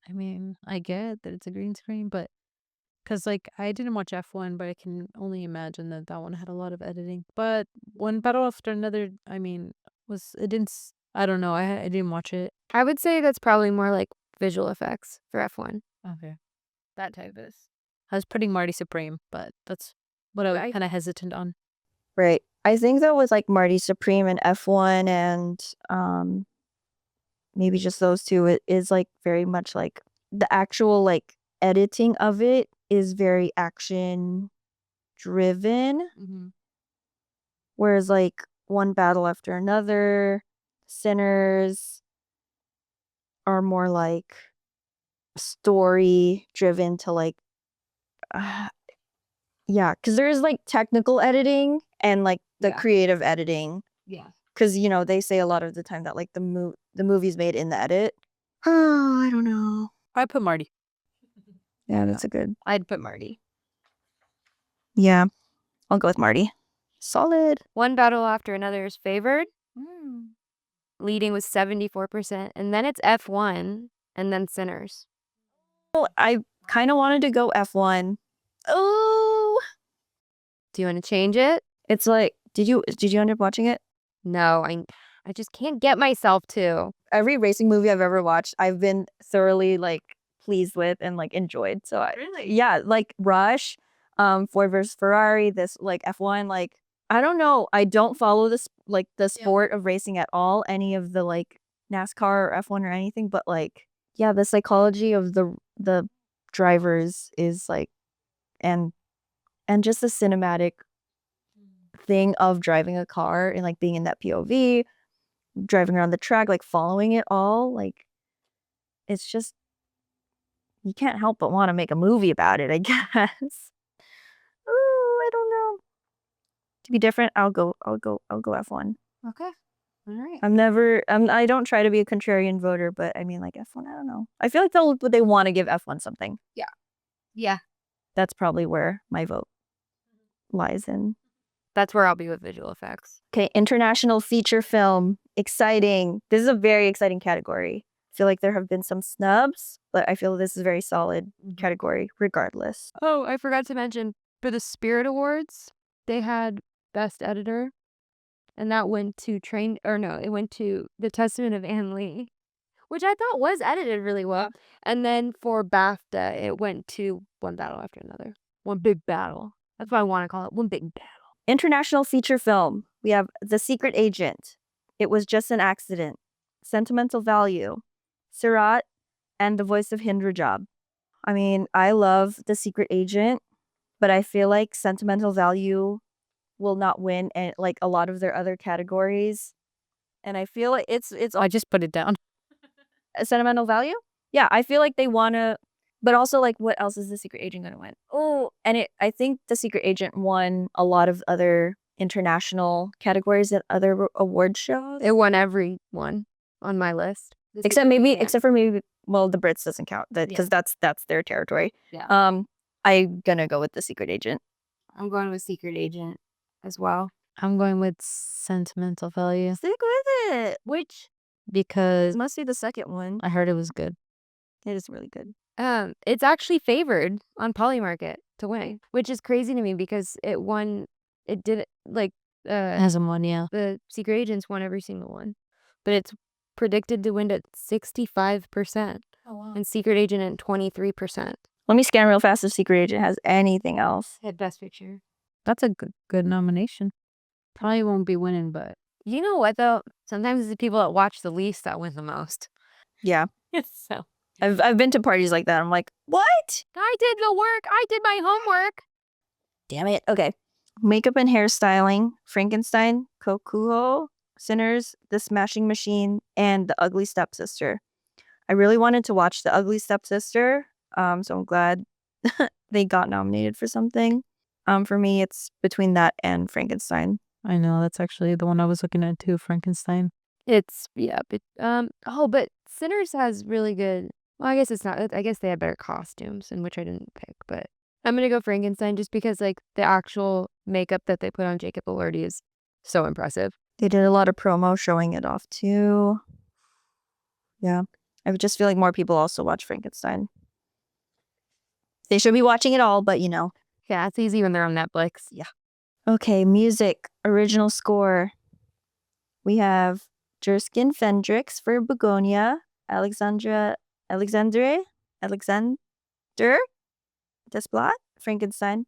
[SPEAKER 3] I mean, I get that it's a green screen, but Because like I didn't watch F1, but I can only imagine that that one had a lot of editing. But one battle after another, I mean, I don't know. I didn't watch it.
[SPEAKER 2] I would say that's probably more like visual effects for F1.
[SPEAKER 3] Okay, that type is. I was putting Marty Supreme, but that's what I was kind of hesitant on.
[SPEAKER 1] Right. I think that was like Marty Supreme and F1 and maybe just those two. It is like very much like the actual like editing of it is very action driven. Whereas like one battle after another, Sinners are more like story driven to like yeah, because there's like technical editing and like the creative editing.
[SPEAKER 2] Yeah.
[SPEAKER 1] Because they say a lot of the time that like the movie's made in the edit. Oh, I don't know.
[SPEAKER 3] I put Marty.
[SPEAKER 1] Yeah, that's a good.
[SPEAKER 2] I'd put Marty.
[SPEAKER 1] Yeah, I'll go with Marty. Solid.
[SPEAKER 2] One battle after another is favored. Leading with 74%. And then it's F1 and then Sinners.
[SPEAKER 1] Oh, I kind of wanted to go F1. Oh.
[SPEAKER 2] Do you want to change it?
[SPEAKER 1] It's like, did you end up watching it?
[SPEAKER 2] No, I just can't get myself to.
[SPEAKER 1] Every racing movie I've ever watched, I've been thoroughly like pleased with and like enjoyed. So yeah, like Rush, Ford versus Ferrari, this like F1, like I don't know. I don't follow this like the sport of racing at all, any of the like NASCAR or F1 or anything, but like yeah, the psychology of the drivers is like and just the cinematic thing of driving a car and like being in that POV, driving around the track, like following it all, like it's just you can't help but want to make a movie about it, I guess. Oh, I don't know. To be different, I'll go F1.
[SPEAKER 2] Okay. All right.
[SPEAKER 1] I don't try to be a contrarian voter, but I mean like F1, I don't know. I feel like they want to give F1 something.
[SPEAKER 2] Yeah.
[SPEAKER 1] That's probably where my vote lies in.
[SPEAKER 2] That's where I'll be with visual effects.
[SPEAKER 1] Okay, international feature film. Exciting. This is a very exciting category. I feel like there have been some snubs, but I feel this is a very solid category regardless.
[SPEAKER 2] Oh, I forgot to mention, for the Spirit Awards, they had Best Editor, and that went to it went to The Testament of Anne Lee, which I thought was edited really well. And then for BAFTA, it went to One Battle After Another. One Big Battle. That's what I want to call it. One Big Battle.
[SPEAKER 1] International feature film. We have The Secret Agent. It Was Just an Accident. Sentimental Value. Sirat, and The Voice of Hind Rajab. I mean, I love The Secret Agent, but I feel like Sentimental Value will not win and like a lot of their other categories. And I feel like it's
[SPEAKER 3] I just put it down.
[SPEAKER 1] a sentimental value. Yeah, I feel like they want to, but also like what else is The Secret Agent going to win? Oh, and I think The Secret Agent won a lot of other international categories at other award shows.
[SPEAKER 2] It won every one on my list.
[SPEAKER 1] Except for maybe, well, the Brits doesn't count because that's their territory.
[SPEAKER 2] Yeah.
[SPEAKER 1] I'm gonna go with The Secret Agent.
[SPEAKER 2] I'm going with Secret Agent as well.
[SPEAKER 3] I'm going with Sentimental Value.
[SPEAKER 1] Stick with it. Which
[SPEAKER 3] Because
[SPEAKER 1] must be the second one.
[SPEAKER 3] I heard it was good.
[SPEAKER 1] It is really good.
[SPEAKER 2] It's actually favored on Polymarket to win, which is crazy to me because it won. It did like
[SPEAKER 3] It hasn't won, yeah.
[SPEAKER 2] the Secret Agents won every single one, but it's predicted to win at 65%.
[SPEAKER 3] Oh wow.
[SPEAKER 2] And Secret Agent at 23%.
[SPEAKER 1] Let me scan real fast if Secret Agent has anything else.
[SPEAKER 2] Had Best Picture.
[SPEAKER 3] That's a good nomination. Probably won't be winning, but
[SPEAKER 2] You know what though? Sometimes it's the people that watch the least that win the most.
[SPEAKER 1] Yeah.
[SPEAKER 2] So
[SPEAKER 1] I've been to parties like that. I'm like, what?
[SPEAKER 2] I did the work. I did my homework.
[SPEAKER 1] Damn it. Okay. Makeup and hairstyling, Frankenstein, Kokuho, Sinners, The Smashing Machine, and The Ugly Stepsister. I really wanted to watch The Ugly Stepsister, so I'm glad they got nominated for something. For me, it's between that and Frankenstein.
[SPEAKER 3] I know that's actually the one I was looking at too, Frankenstein.
[SPEAKER 2] It's but Sinners has really good. Well, I guess it's not. I guess they had better costumes, in which I didn't pick. But I'm gonna go Frankenstein just because like the actual makeup that they put on Jacob Elordi is so impressive.
[SPEAKER 1] They did a lot of promo showing it off too. Yeah, I just feel like more people also watch Frankenstein. They should be watching it all, but
[SPEAKER 2] Yeah, it's easy when they're on Netflix.
[SPEAKER 1] Yeah. Okay, music, original score. We have Jerskin Fendrix for Begonia, Alexandre Desplat, Frankenstein,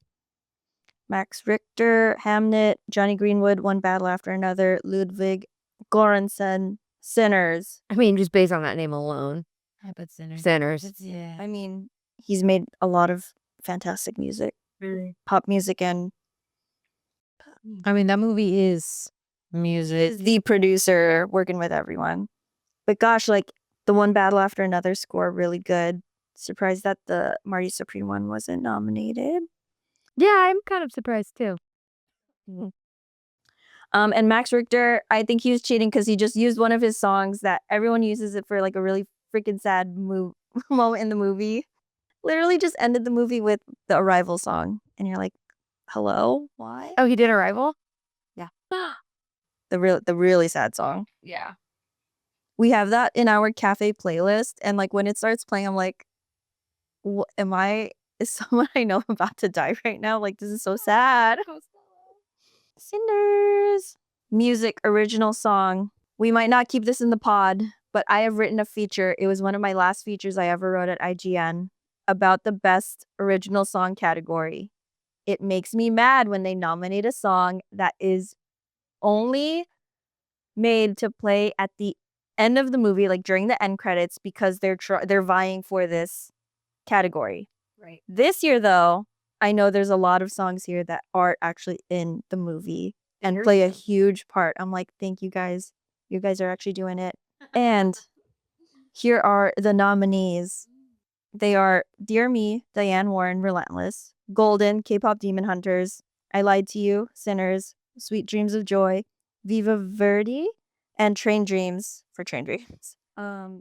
[SPEAKER 1] Max Richter, Hamnet, Johnny Greenwood, One Battle After Another, Ludwig Göransson, Sinners.
[SPEAKER 2] I mean, just based on that name alone.
[SPEAKER 3] I put Sinners.
[SPEAKER 2] Sinners.
[SPEAKER 3] Yeah.
[SPEAKER 1] I mean, he's made a lot of fantastic music,
[SPEAKER 3] Really?
[SPEAKER 1] pop music, and
[SPEAKER 3] I mean, that movie is music.
[SPEAKER 1] is the producer working with everyone. But gosh, like the One Battle After Another score, really good. Surprised that the Marty Supreme one wasn't nominated.
[SPEAKER 2] Yeah, I'm kind of surprised too.
[SPEAKER 1] And Max Richter, I think he was cheating because he just used one of his songs that everyone uses it for like a really freaking sad moment in the movie. Literally just ended the movie with the Arrival song. And you're like, hello? Why?
[SPEAKER 2] Oh, he did Arrival?
[SPEAKER 1] Yeah. The really sad song.
[SPEAKER 2] Yeah.
[SPEAKER 1] We have that in our cafe playlist. And like when it starts playing, I'm like, is someone I know about to die right now? Like, this is so sad. Cinders. Music, original song. We might not keep this in the pod, but I have written a feature. It was one of my last features I ever wrote at IGN about the best original song category. It makes me mad when they nominate a song that is only made to play at the end of the movie, like during the end credits, because they're vying for this category.
[SPEAKER 2] Right.
[SPEAKER 1] This year, though, I know there's a lot of songs here that are actually in the movie and play a huge part. I'm like, thank you guys. You guys are actually doing it. And here are the nominees. They are Dear Me, Diane Warren, Relentless, Golden, K-Pop Demon Hunters, I Lied to You, Sinners, Sweet Dreams of Joy, Viva Verde, and Train Dreams for Train Dreams.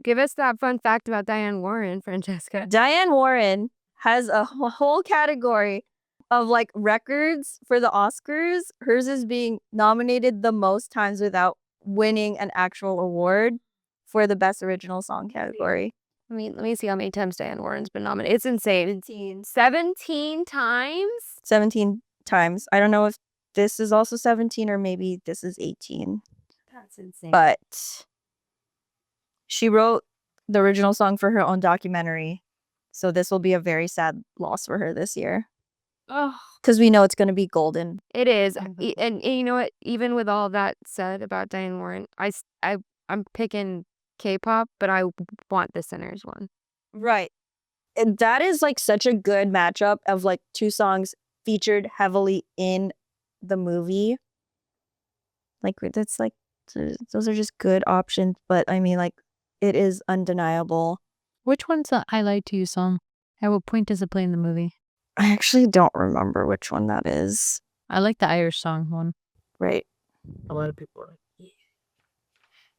[SPEAKER 2] Give us that fun fact about Diane Warren, Francesca.
[SPEAKER 1] Diane Warren has a whole category of like records for the Oscars. Hers is being nominated the most times without winning an actual award for the best original song category.
[SPEAKER 2] I mean, let me see how many times Diane Warren's been nominated. It's insane. 17 times?
[SPEAKER 1] 17 times. I don't know if this is also 17 or maybe this is 18.
[SPEAKER 2] That's insane.
[SPEAKER 1] But she wrote the original song for her own documentary. So this will be a very sad loss for her this year.
[SPEAKER 2] Oh,
[SPEAKER 1] because we know it's going to be golden.
[SPEAKER 2] it is. And you know what? Even with all that said about Diane Warren, I'm picking K-pop, but I want the Sinners one.
[SPEAKER 1] Right. And that is like such a good matchup of like two songs featured heavily in the movie. Like that's like those are just good options, but I mean like it is undeniable.
[SPEAKER 3] Which one's the I Lied to You song? At what point does it play in the movie?
[SPEAKER 1] I actually don't remember which one that is.
[SPEAKER 3] I like the Irish song one.
[SPEAKER 1] Right.
[SPEAKER 3] A lot of people are like, yeah.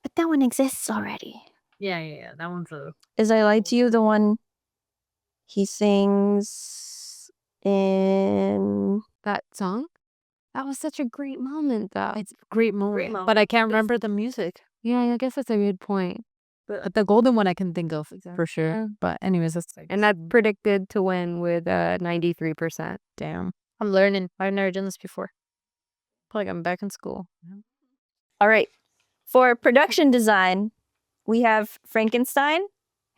[SPEAKER 1] But that one exists already.
[SPEAKER 3] Yeah. That one's a...
[SPEAKER 1] Is I Lied to You the one he sings in
[SPEAKER 2] That song? That was such a great moment, though.
[SPEAKER 3] It's a great moment. But I can't remember the music.
[SPEAKER 2] Yeah, I guess that's a good point.
[SPEAKER 3] But the golden one I can think of for sure. But anyways, that's like...
[SPEAKER 2] And that's predicted to win with 93%.
[SPEAKER 3] Damn. I'm learning. I've never done this before. Feel like I'm back in school.
[SPEAKER 1] All right. For production design, we have Frankenstein,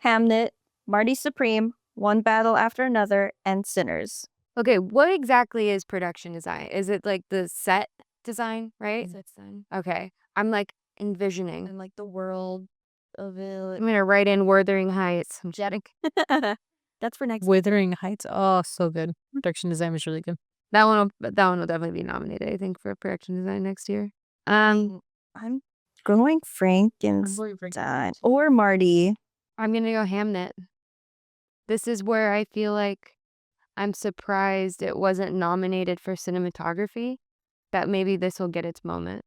[SPEAKER 1] Hamnet, Marty Supreme, One Battle After Another, and Sinners.
[SPEAKER 2] Okay, what exactly is production design? Is it like the set design, right?
[SPEAKER 1] Set design.
[SPEAKER 2] Okay. I'm like envisioning.
[SPEAKER 1] And like the world of it.
[SPEAKER 2] I'm going to write in Wuthering Heights. I'm jetting.
[SPEAKER 1] That's for next.
[SPEAKER 3] Wuthering Heights. Oh, so good. Production design was really good.
[SPEAKER 2] That one will definitely be nominated, I think, for production design next year.
[SPEAKER 1] I'm going Frankenstein or Marty.
[SPEAKER 2] I'm going to go Hamnet. This is where I feel like I'm surprised it wasn't nominated for cinematography. That maybe this will get its moment.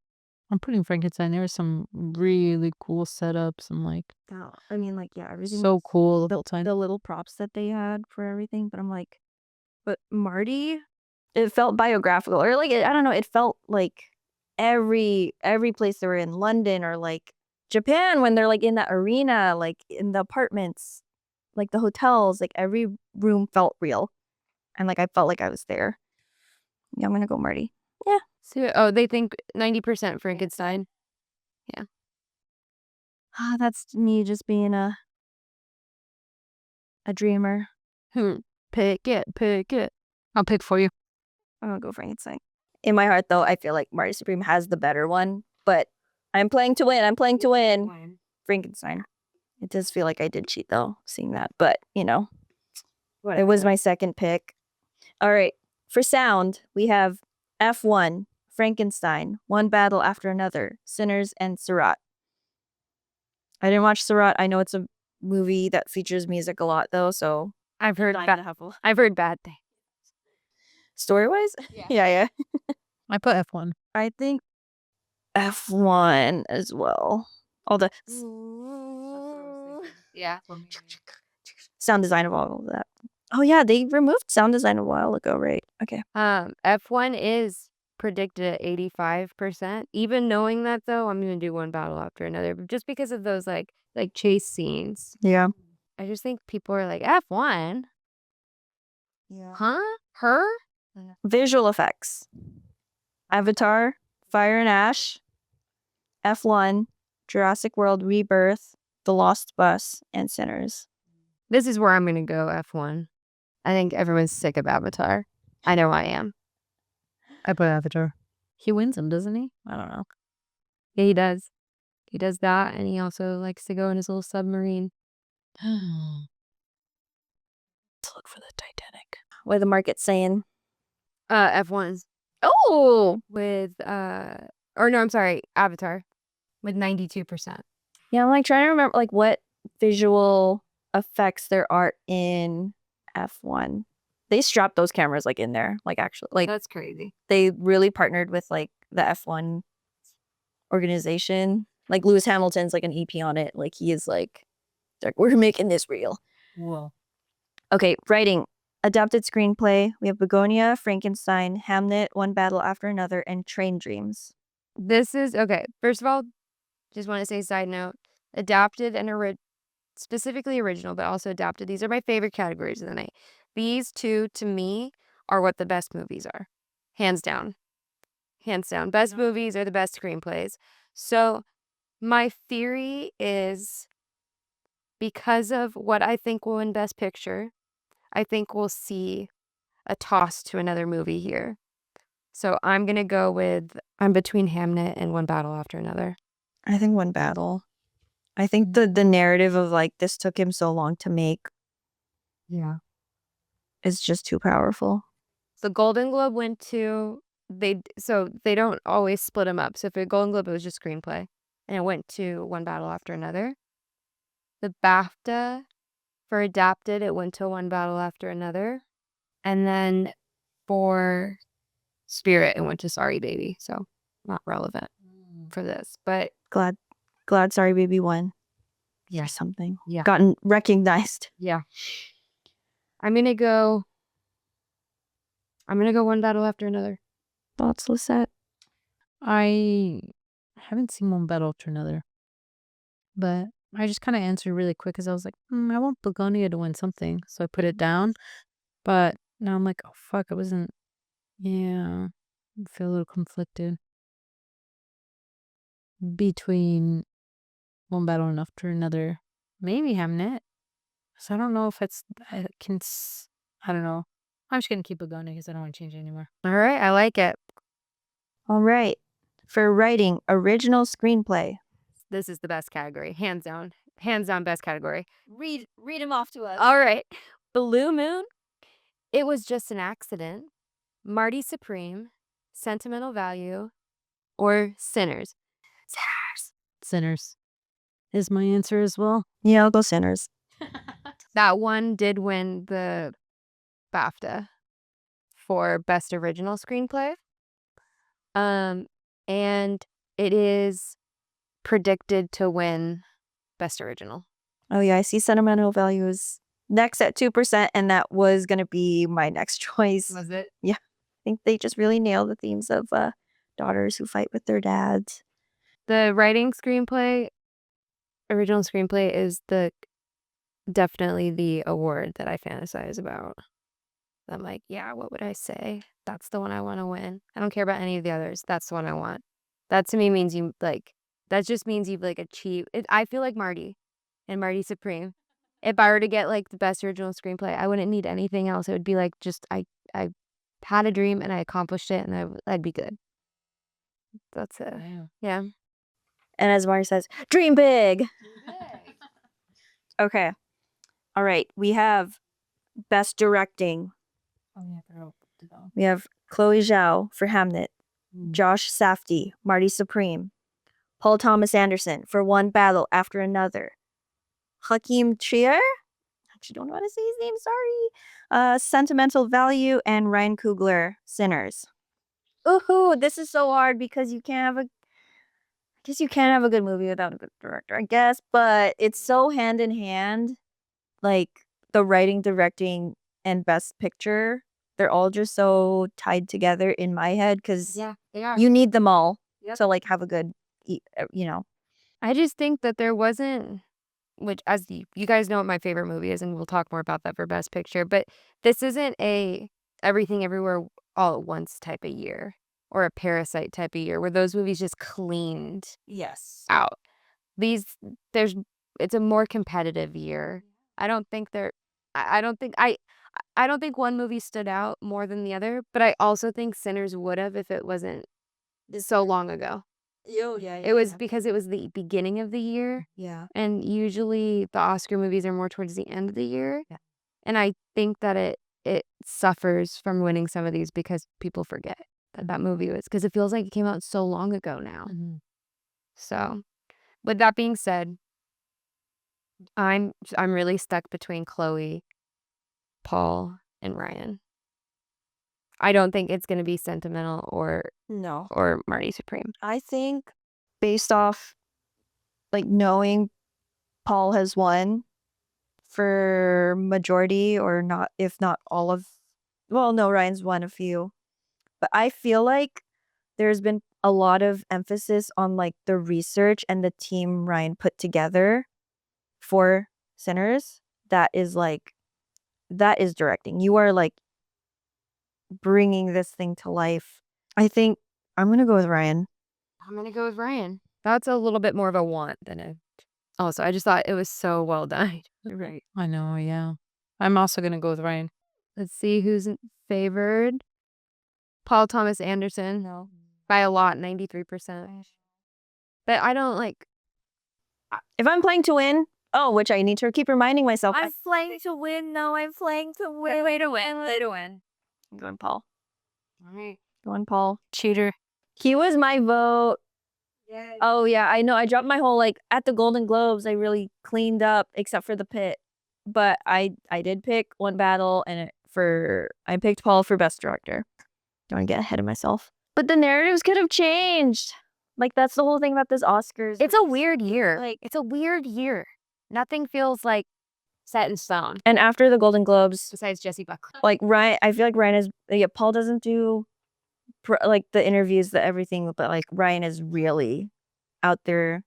[SPEAKER 3] I'm putting Frankenstein. There were some really cool setups and like...
[SPEAKER 1] I mean, like, yeah, everything
[SPEAKER 3] so cool. Built time.
[SPEAKER 1] The little props that they had for everything. But I'm like, but Marty, it felt biographical. Or like, I don't know, it felt like every place they were in, London or like Japan, when they're like in that arena, like in the apartments, like the hotels, like every room felt real. and like I felt like I was there. Yeah, I'm gonna go Marty. Yeah.
[SPEAKER 2] So, they think 90% Frankenstein.
[SPEAKER 1] That's me just being a dreamer.
[SPEAKER 2] Pick it.
[SPEAKER 3] I'll pick for you.
[SPEAKER 1] I'm gonna go Frankenstein. In my heart, though, I feel like Marty Supreme has the better one, but I'm playing to win. I'm playing to win. Frankenstein. It does feel like I did cheat, though, seeing that, but you know, it was my second pick. All right, for sound, we have F1, Frankenstein, One Battle After Another, Sinners, and Surratt. I didn't watch Surratt. I know it's a movie that features music a lot, though, so
[SPEAKER 2] I've heard bad things.
[SPEAKER 1] story-wise, yeah.
[SPEAKER 3] I put F1.
[SPEAKER 1] I think F1 as well. All the
[SPEAKER 2] Yeah.
[SPEAKER 1] sound design of all of that. Oh yeah, they removed sound design a while ago, right? Okay.
[SPEAKER 2] F1 is predicted at 85%. Even knowing that, though, I'm gonna do One Battle After Another, just because of those like chase scenes.
[SPEAKER 1] Yeah.
[SPEAKER 2] I just think people are like, F1?
[SPEAKER 1] Yeah.
[SPEAKER 2] Huh? Her?
[SPEAKER 1] Visual effects. Avatar, Fire and Ash, F1, Jurassic World Rebirth, The Lost Bus, and Sinners.
[SPEAKER 2] This is where I'm gonna go F1. I think everyone's sick of Avatar. I know I am.
[SPEAKER 3] I put Avatar. He wins them, doesn't he? I don't know.
[SPEAKER 2] Yeah, he does. He does that, and he also likes to go in his little submarine.
[SPEAKER 3] Let's look for the Titanic.
[SPEAKER 1] What are the markets saying?
[SPEAKER 2] F1's
[SPEAKER 1] Oh!
[SPEAKER 2] with or no, I'm sorry, Avatar with 92%.
[SPEAKER 1] Yeah, I'm like trying to remember like what visual effects there are in F1. They strapped those cameras like in there, like actually like
[SPEAKER 2] That's crazy.
[SPEAKER 1] they really partnered with like the F1 organization. Like Lewis Hamilton's like an EP on it. Like he is like we're making this real.
[SPEAKER 3] Whoa.
[SPEAKER 1] Okay, writing. Adapted screenplay. We have Begonia, Frankenstein, Hamnet, One Battle After Another, and Train Dreams.
[SPEAKER 2] This is okay. First of all, just want to say side note, adapted and specifically original, but also adapted. These are my favorite categories of the night. These two, to me, are what the best movies are. Hands down. Hands down. Best movies are the best screenplays. So my theory is because of what I think will win Best Picture, I think we'll see a toss to another movie here. So I'm going to go with, I'm between Hamnet and One Battle After Another.
[SPEAKER 1] I think One Battle. I think the narrative of like this took him so long to make is just too powerful.
[SPEAKER 2] The Golden Globe went to, so they don't always split them up. So for Golden Globe, it was just screenplay. And it went to One Battle After Another. The BAFTA for adapted, it went to One Battle After Another. And then for Spirit, it went to Sorry Baby. So not relevant for this. But
[SPEAKER 1] Glad Sorry Baby won.
[SPEAKER 2] Yeah.
[SPEAKER 1] Or something.
[SPEAKER 2] Yeah.
[SPEAKER 1] Gotten recognized.
[SPEAKER 2] yeah. I'm gonna go One Battle After Another.
[SPEAKER 1] Thoughts, Lisette?
[SPEAKER 3] I haven't seen One Battle After Another. But I just kind of answered really quick because I was like, I want Begonia to win something. So I put it down. But now I'm like, oh, fuck, I wasn't. Yeah. I feel a little conflicted between One Battle and After Another. Maybe Hamnet. So I don't know if I don't know. I'm just going to keep Begonia because I don't want to change it anymore.
[SPEAKER 2] All right, I like it.
[SPEAKER 1] All right. For writing, original screenplay.
[SPEAKER 2] This is the best category, hands down. Hands down, best category.
[SPEAKER 1] Read them off to us.
[SPEAKER 2] All right. Blue Moon, It Was Just an Accident, Marty Supreme, Sentimental Value, or Sinners.
[SPEAKER 3] Sinners is my answer as well.
[SPEAKER 1] Yeah, I'll go Sinners.
[SPEAKER 2] That one did win the BAFTA for Best Original Screenplay. And it is predicted to win Best Original.
[SPEAKER 1] Oh yeah, I see Sentimental Value is next at 2%, and that was going to be my next choice.
[SPEAKER 2] Was it?
[SPEAKER 1] Yeah. I think they just really nail the themes of daughters who fight with their dads.
[SPEAKER 2] The writing screenplay, original screenplay, is definitely the award that I fantasize about. I'm like, yeah, what would I say? That's the one I want to win. I don't care about any of the others. That's the one I want. That to me means you like, that just means you've like achieved it. I feel like Marty and Marty Supreme. If I were to get like the best original screenplay, I wouldn't need anything else. It would be like just I had a dream and I accomplished it and I'd be good. That's it. Yeah.
[SPEAKER 1] And as Marty says, dream big. Okay. All right. We have best directing.
[SPEAKER 3] Oh yeah,
[SPEAKER 1] We have Chloe Zhao for Hamnet, Josh Safdie, Marty Supreme, Paul Thomas Anderson for One Battle After Another, Hakeem Trier, actually don't know how to say his name, sorry, Sentimental Value, and Ryan Coogler, Sinners. Ooh, this is so hard because you can't have a good movie without a good director, I guess, but it's so hand in hand, like the writing, directing, and best picture. They're all just so tied together in my head because
[SPEAKER 2] Yeah, they are.
[SPEAKER 1] you need them all
[SPEAKER 2] Yep.
[SPEAKER 1] to like have a good, you know.
[SPEAKER 2] I just think that there wasn't, which as you guys know what my favorite movie is, and we'll talk more about that for Best Picture, but this isn't a Everything Everywhere All at Once type of year or a Parasite type of year where those movies just cleaned
[SPEAKER 1] Yes.
[SPEAKER 2] out. It's a more competitive year. I don't think I don't think I don't think one movie stood out more than the other, but I also think Sinners would have if it wasn't so long ago.
[SPEAKER 1] Yeah.
[SPEAKER 2] It was because it was the beginning of the year,
[SPEAKER 1] Yeah.
[SPEAKER 2] and usually the Oscar movies are more towards the end of the year.
[SPEAKER 1] Yeah.
[SPEAKER 2] And I think that it suffers from winning some of these because people forget that movie was, because it feels like it came out so long ago now. So, with that being said, I'm really stuck between Chloe, Paul, and Ryan. I don't think it's going to be Sentimental
[SPEAKER 1] No.
[SPEAKER 2] or Marty Supreme.
[SPEAKER 1] I think based off like knowing Paul has won for majority or not, if not all of, well, no, Ryan's won a few, but I feel like there's been a lot of emphasis on like the research and the team Ryan put together for Sinners. That is directing. You are like bringing this thing to life. I think I'm gonna go with Ryan.
[SPEAKER 2] I'm going to go with Ryan. That's a little bit more of a want than a. Also, I just thought it was so well done.
[SPEAKER 1] Right.
[SPEAKER 3] I know, yeah. I'm also gonna go with Ryan.
[SPEAKER 2] Let's see who's favored. Paul Thomas Anderson. No. By a lot, 93%. But I don't like.
[SPEAKER 1] If I'm playing to win, which I need to keep reminding myself.
[SPEAKER 2] I'm playing to win. No, I'm playing to win. Way to win.
[SPEAKER 1] I'm going Paul.
[SPEAKER 2] All right.
[SPEAKER 1] Going Paul.
[SPEAKER 3] Cheater.
[SPEAKER 1] He was my vote.
[SPEAKER 2] Yes.
[SPEAKER 1] Oh yeah, I know. I dropped my whole like at the Golden Globes. I really cleaned up except for the pit, but I did pick One Battle and I picked Paul for Best Director. Don't want to get ahead of myself. But the narratives could have changed. Like that's the whole thing about this Oscars.
[SPEAKER 2] It's a weird year.
[SPEAKER 1] Like
[SPEAKER 2] it's a weird year. Nothing feels like set in stone.
[SPEAKER 1] And after the Golden Globes,
[SPEAKER 2] Besides Jesse Buckley.
[SPEAKER 1] like Ryan, I feel like Ryan is. Yeah, Paul doesn't do like the interviews, the everything, but like Ryan is really out there,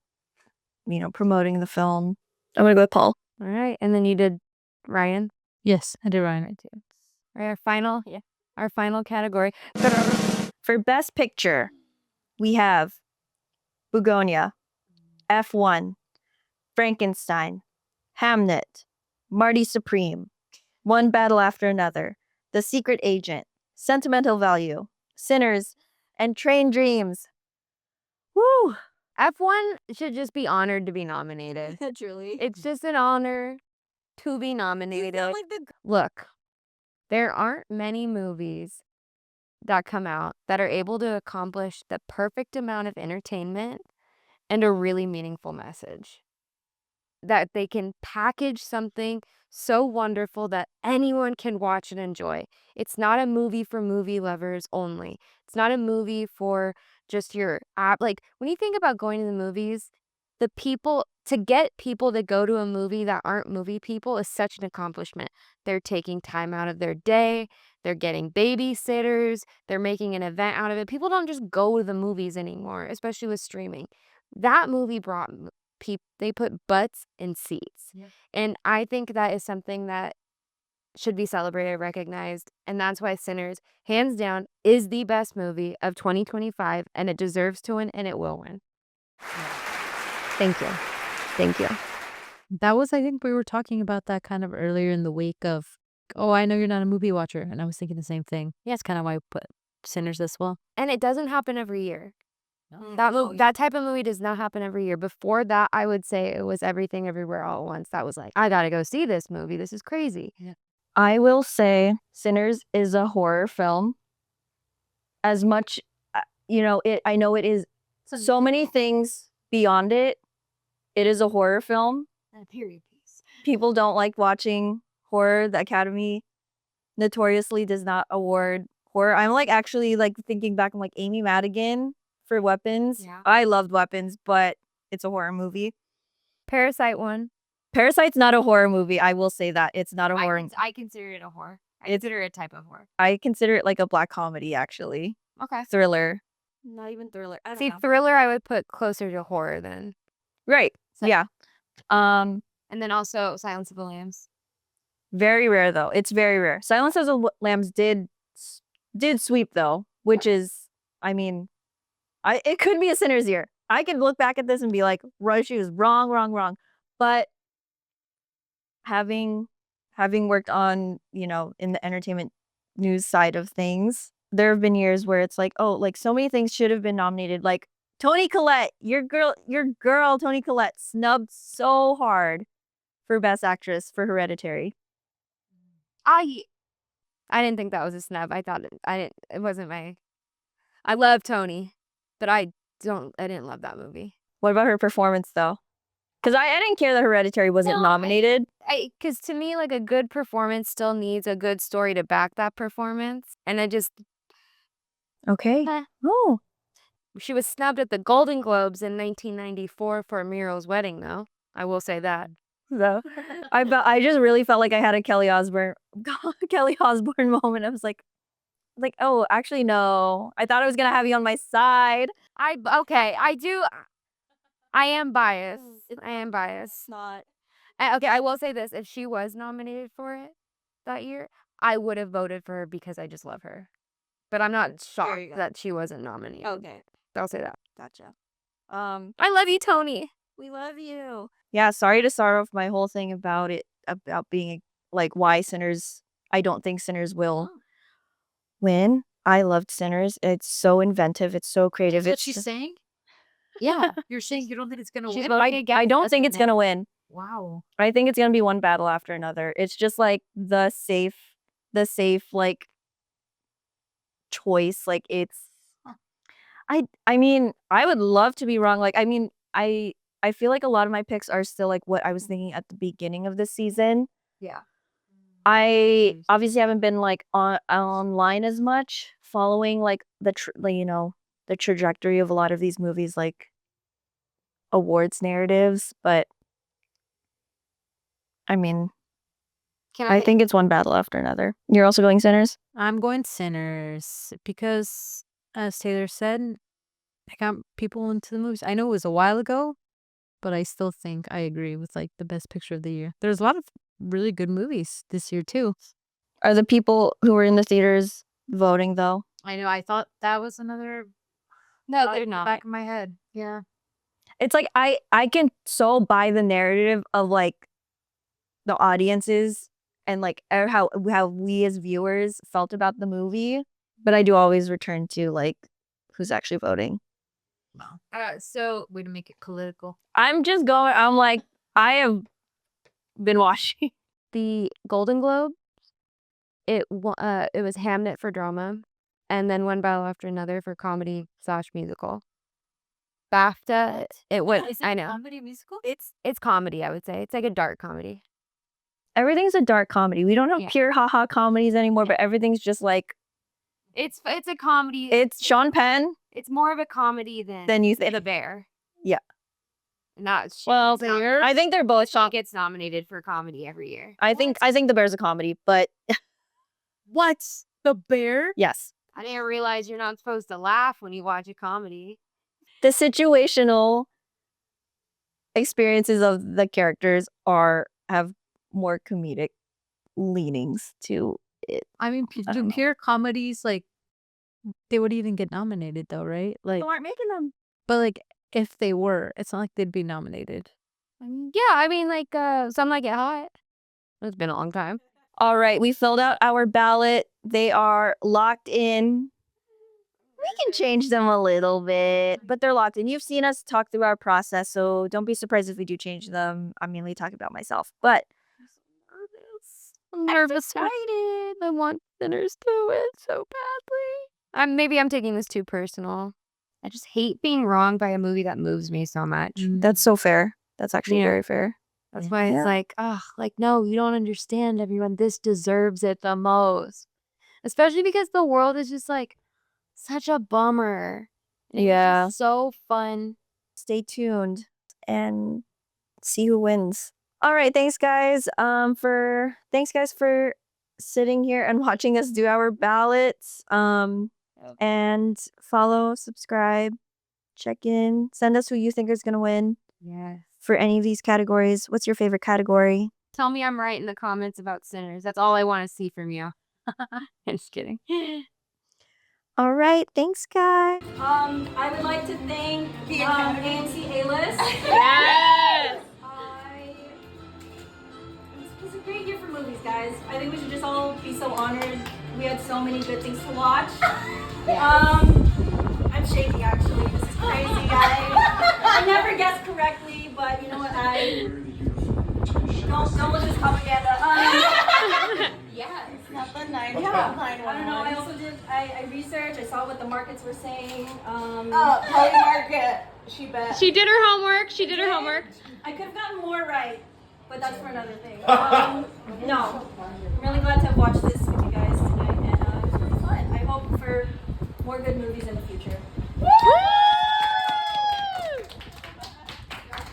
[SPEAKER 1] promoting the film. I'm gonna go with Paul.
[SPEAKER 2] All right, and then you did Ryan.
[SPEAKER 3] Yes, I did Ryan.
[SPEAKER 2] Too. All right, our final category
[SPEAKER 1] for Best Picture, we have Bugonia, F1, Frankenstein, Hamnet, Marty Supreme, One Battle After Another, The Secret Agent, Sentimental Value, Sinners, and Train Dreams. Woo!
[SPEAKER 2] F1 should just be honored to be nominated.
[SPEAKER 1] Truly.
[SPEAKER 2] It's just an honor to be nominated. Look, there aren't many movies that come out that are able to accomplish the perfect amount of entertainment and a really meaningful message. That they can package something so wonderful that anyone can watch and enjoy. It's not a movie for movie lovers only. It's not a movie for just your app. Like when you think about going to the movies, to get people to go to a movie that aren't movie people is such an accomplishment. They're taking time out of their day. They're getting babysitters. They're making an event out of it. People don't just go to the movies anymore, especially with streaming. That movie brought they put butts in seats. Yeah. And I think that is something that should be celebrated, recognized, and that's why Sinners, hands down, is the best movie of 2025, and it deserves to win, and it will win. Thank you. Thank you.
[SPEAKER 3] That was, I think we were talking about that kind of earlier in the week of, oh, I know you're not a movie watcher. And I was thinking the same thing. Yeah, it's kind of why I put Sinners as well.
[SPEAKER 2] And it doesn't happen every year.
[SPEAKER 3] No.
[SPEAKER 2] That type of movie does not happen every year. Before that, I would say it was Everything Everywhere All at Once. That was like, I gotta go see this movie. This is crazy.
[SPEAKER 3] Yeah.
[SPEAKER 1] I will say Sinners is a horror film. As much, I know it is so many things beyond it. It is a horror film.
[SPEAKER 3] A period piece.
[SPEAKER 1] People don't like watching horror. The Academy notoriously does not award horror. I'm like actually like thinking back. I'm like Amy Madigan for Weapons.
[SPEAKER 2] Yeah.
[SPEAKER 1] I loved Weapons, but it's a horror movie.
[SPEAKER 2] Parasite won.
[SPEAKER 1] Parasite's not a horror movie. I will say that it's not a horror.
[SPEAKER 2] I consider it a horror. I consider it a type of horror.
[SPEAKER 1] I consider it like a black comedy, actually.
[SPEAKER 2] Okay.
[SPEAKER 1] Thriller. Not even thriller. I don't
[SPEAKER 2] See,
[SPEAKER 1] know.
[SPEAKER 2] thriller I would put closer to horror then.
[SPEAKER 1] Right.
[SPEAKER 2] So-
[SPEAKER 1] Yeah.
[SPEAKER 2] And then also Silence of the Lambs.
[SPEAKER 1] Very rare though. It's very rare. Silence of the Lambs did sweep though, which is, I mean, it could be a Sinner's year. I could look back at this and be like, she was wrong. But having worked on, in the entertainment news side of things, there have been years where it's like, oh, like so many things should have been nominated. Like Toni Collette, your girl Toni Collette snubbed so hard for Best Actress for Hereditary.
[SPEAKER 2] I didn't think that was a snub. It wasn't my. I love Toni, but I didn't love that movie.
[SPEAKER 1] What about her performance though? Because I didn't care that Hereditary wasn't nominated.
[SPEAKER 2] Because to me, like a good performance still needs a good story to back that performance, and I just.
[SPEAKER 1] Okay. Oh.
[SPEAKER 2] She was snubbed at the Golden Globes in 1994 for Muriel's Wedding, though. I will say that.
[SPEAKER 1] So I just really felt like I had a Kelly Osbourne moment. I was like, oh, actually no. I thought I was gonna have you on my side.
[SPEAKER 2] I am biased. I am biased.
[SPEAKER 1] Not.
[SPEAKER 2] Okay, I will say this: if she was nominated for it that year, I would have voted for her because I just love her. But I'm not shocked that she wasn't nominated.
[SPEAKER 1] Okay.
[SPEAKER 2] I'll say that.
[SPEAKER 1] Gotcha.
[SPEAKER 2] I love you, Toni.
[SPEAKER 1] We love you. Yeah, sorry to start off my whole thing about being like why Sinners. I don't think Sinners will win. I loved Sinners. It's so inventive. It's so creative.
[SPEAKER 3] That's what she's saying?
[SPEAKER 2] Yeah.
[SPEAKER 3] You're saying you don't think it's going to
[SPEAKER 2] She's
[SPEAKER 3] win?
[SPEAKER 2] voting against
[SPEAKER 1] I don't
[SPEAKER 2] us
[SPEAKER 1] think it's gonna win.
[SPEAKER 3] Wow.
[SPEAKER 1] I think it's gonna be one battle after another. It's just like the safe like choice. Like it's. I mean, I would love to be wrong. Like, I mean, I feel like a lot of my picks are still like what I was thinking at the beginning of the season.
[SPEAKER 2] Yeah.
[SPEAKER 1] I obviously haven't been like online as much, following like the trajectory of a lot of these movies, like awards narratives. But I mean, I think it's one battle after another. You're also going Sinners?
[SPEAKER 3] I'm going Sinners because, as Taylor said, I got people into the movies. I know it was a while ago, but I still think I agree with like the best picture of the year. There's a lot of really good movies this year too.
[SPEAKER 1] Are the people who were in the theaters voting though?
[SPEAKER 3] I know. I thought that was another.
[SPEAKER 2] No, they're not.
[SPEAKER 3] Back of my head. Yeah.
[SPEAKER 1] It's like I can so buy the narrative of like the audiences and like how we as viewers felt about the movie, but I do always return to like who's actually voting.
[SPEAKER 3] So way to make it political.
[SPEAKER 1] I'm like I have been watching
[SPEAKER 2] The Golden Globe. It was Hamnet for drama, and then One Battle After Another for comedy/musical. BAFTA. It went. I know.
[SPEAKER 3] Comedy musical?
[SPEAKER 2] It's comedy. I would say it's like a dark comedy.
[SPEAKER 1] everything's a dark comedy. We don't have pure haha comedies anymore, but everything's just like
[SPEAKER 2] It's a comedy.
[SPEAKER 1] it's Sean Penn.
[SPEAKER 2] It's more of a comedy than
[SPEAKER 1] You think
[SPEAKER 2] The Bear.
[SPEAKER 1] Yeah.
[SPEAKER 2] Not
[SPEAKER 1] Well,
[SPEAKER 2] Bear.
[SPEAKER 1] I think they're both
[SPEAKER 2] Sean gets nominated for comedy every year.
[SPEAKER 1] I think The Bear's a comedy, but
[SPEAKER 3] What? The Bear?
[SPEAKER 1] yes.
[SPEAKER 2] I didn't realize you're not supposed to laugh when you watch a comedy.
[SPEAKER 1] The situational experiences of the characters have more comedic leanings to it.
[SPEAKER 3] I mean,
[SPEAKER 1] I don't know.
[SPEAKER 3] pure comedies, like, they would even get nominated though, right? Like,
[SPEAKER 1] People aren't making them.
[SPEAKER 3] but like, if they were, it's not like they'd be nominated.
[SPEAKER 2] Yeah, I mean, like, Some Like It Hot. It's been a long time.
[SPEAKER 1] All right, we filled out our ballot. They are locked in. We can change them a little bit, but they're locked in. You've seen us talk through our process, so don't be surprised if we do change them. I'm mainly talking about myself, but
[SPEAKER 2] I'm nervous. Excited. I want Sinners to win so badly. Maybe I'm taking this too personal. I just hate being wronged by a movie that moves me so much.
[SPEAKER 1] That's so fair. That's actually very fair.
[SPEAKER 2] That's why it's like, no, you don't understand, everyone. This deserves it the most. Especially because the world is just like such a bummer. And
[SPEAKER 1] Yeah.
[SPEAKER 2] it's just so fun.
[SPEAKER 1] Stay tuned and see who wins. All right, thanks guys for sitting here and watching us do our ballots. And follow, subscribe, check in, send us who you think is going to win.
[SPEAKER 2] Yes.
[SPEAKER 1] For any of these categories. What's your favorite category?
[SPEAKER 2] Tell me I'm right in the comments about Sinners. That's all I want to see from you. I'm just kidding.
[SPEAKER 1] All right, thanks guys.
[SPEAKER 4] I would like to thank AMC A-List.
[SPEAKER 2] Yes!
[SPEAKER 4] This was a great year for movies, guys. I think we should just all be so honored. We had so many good things to watch. I'm shaking actually. This is crazy, guys. I never guessed correctly, but you know what? Don't look at this propaganda.
[SPEAKER 5] Nothing nice.
[SPEAKER 4] Yeah. I don't know. I also did. I researched. I saw what the markets were saying.
[SPEAKER 5] Holly Market. She bet.
[SPEAKER 2] She did her homework. She did her homework.
[SPEAKER 4] I could have gotten more right, but that's for another thing. No, I'm really glad to have watched this with you guys tonight, and it was really fun. I hope for more good movies in the future.
[SPEAKER 2] Woo!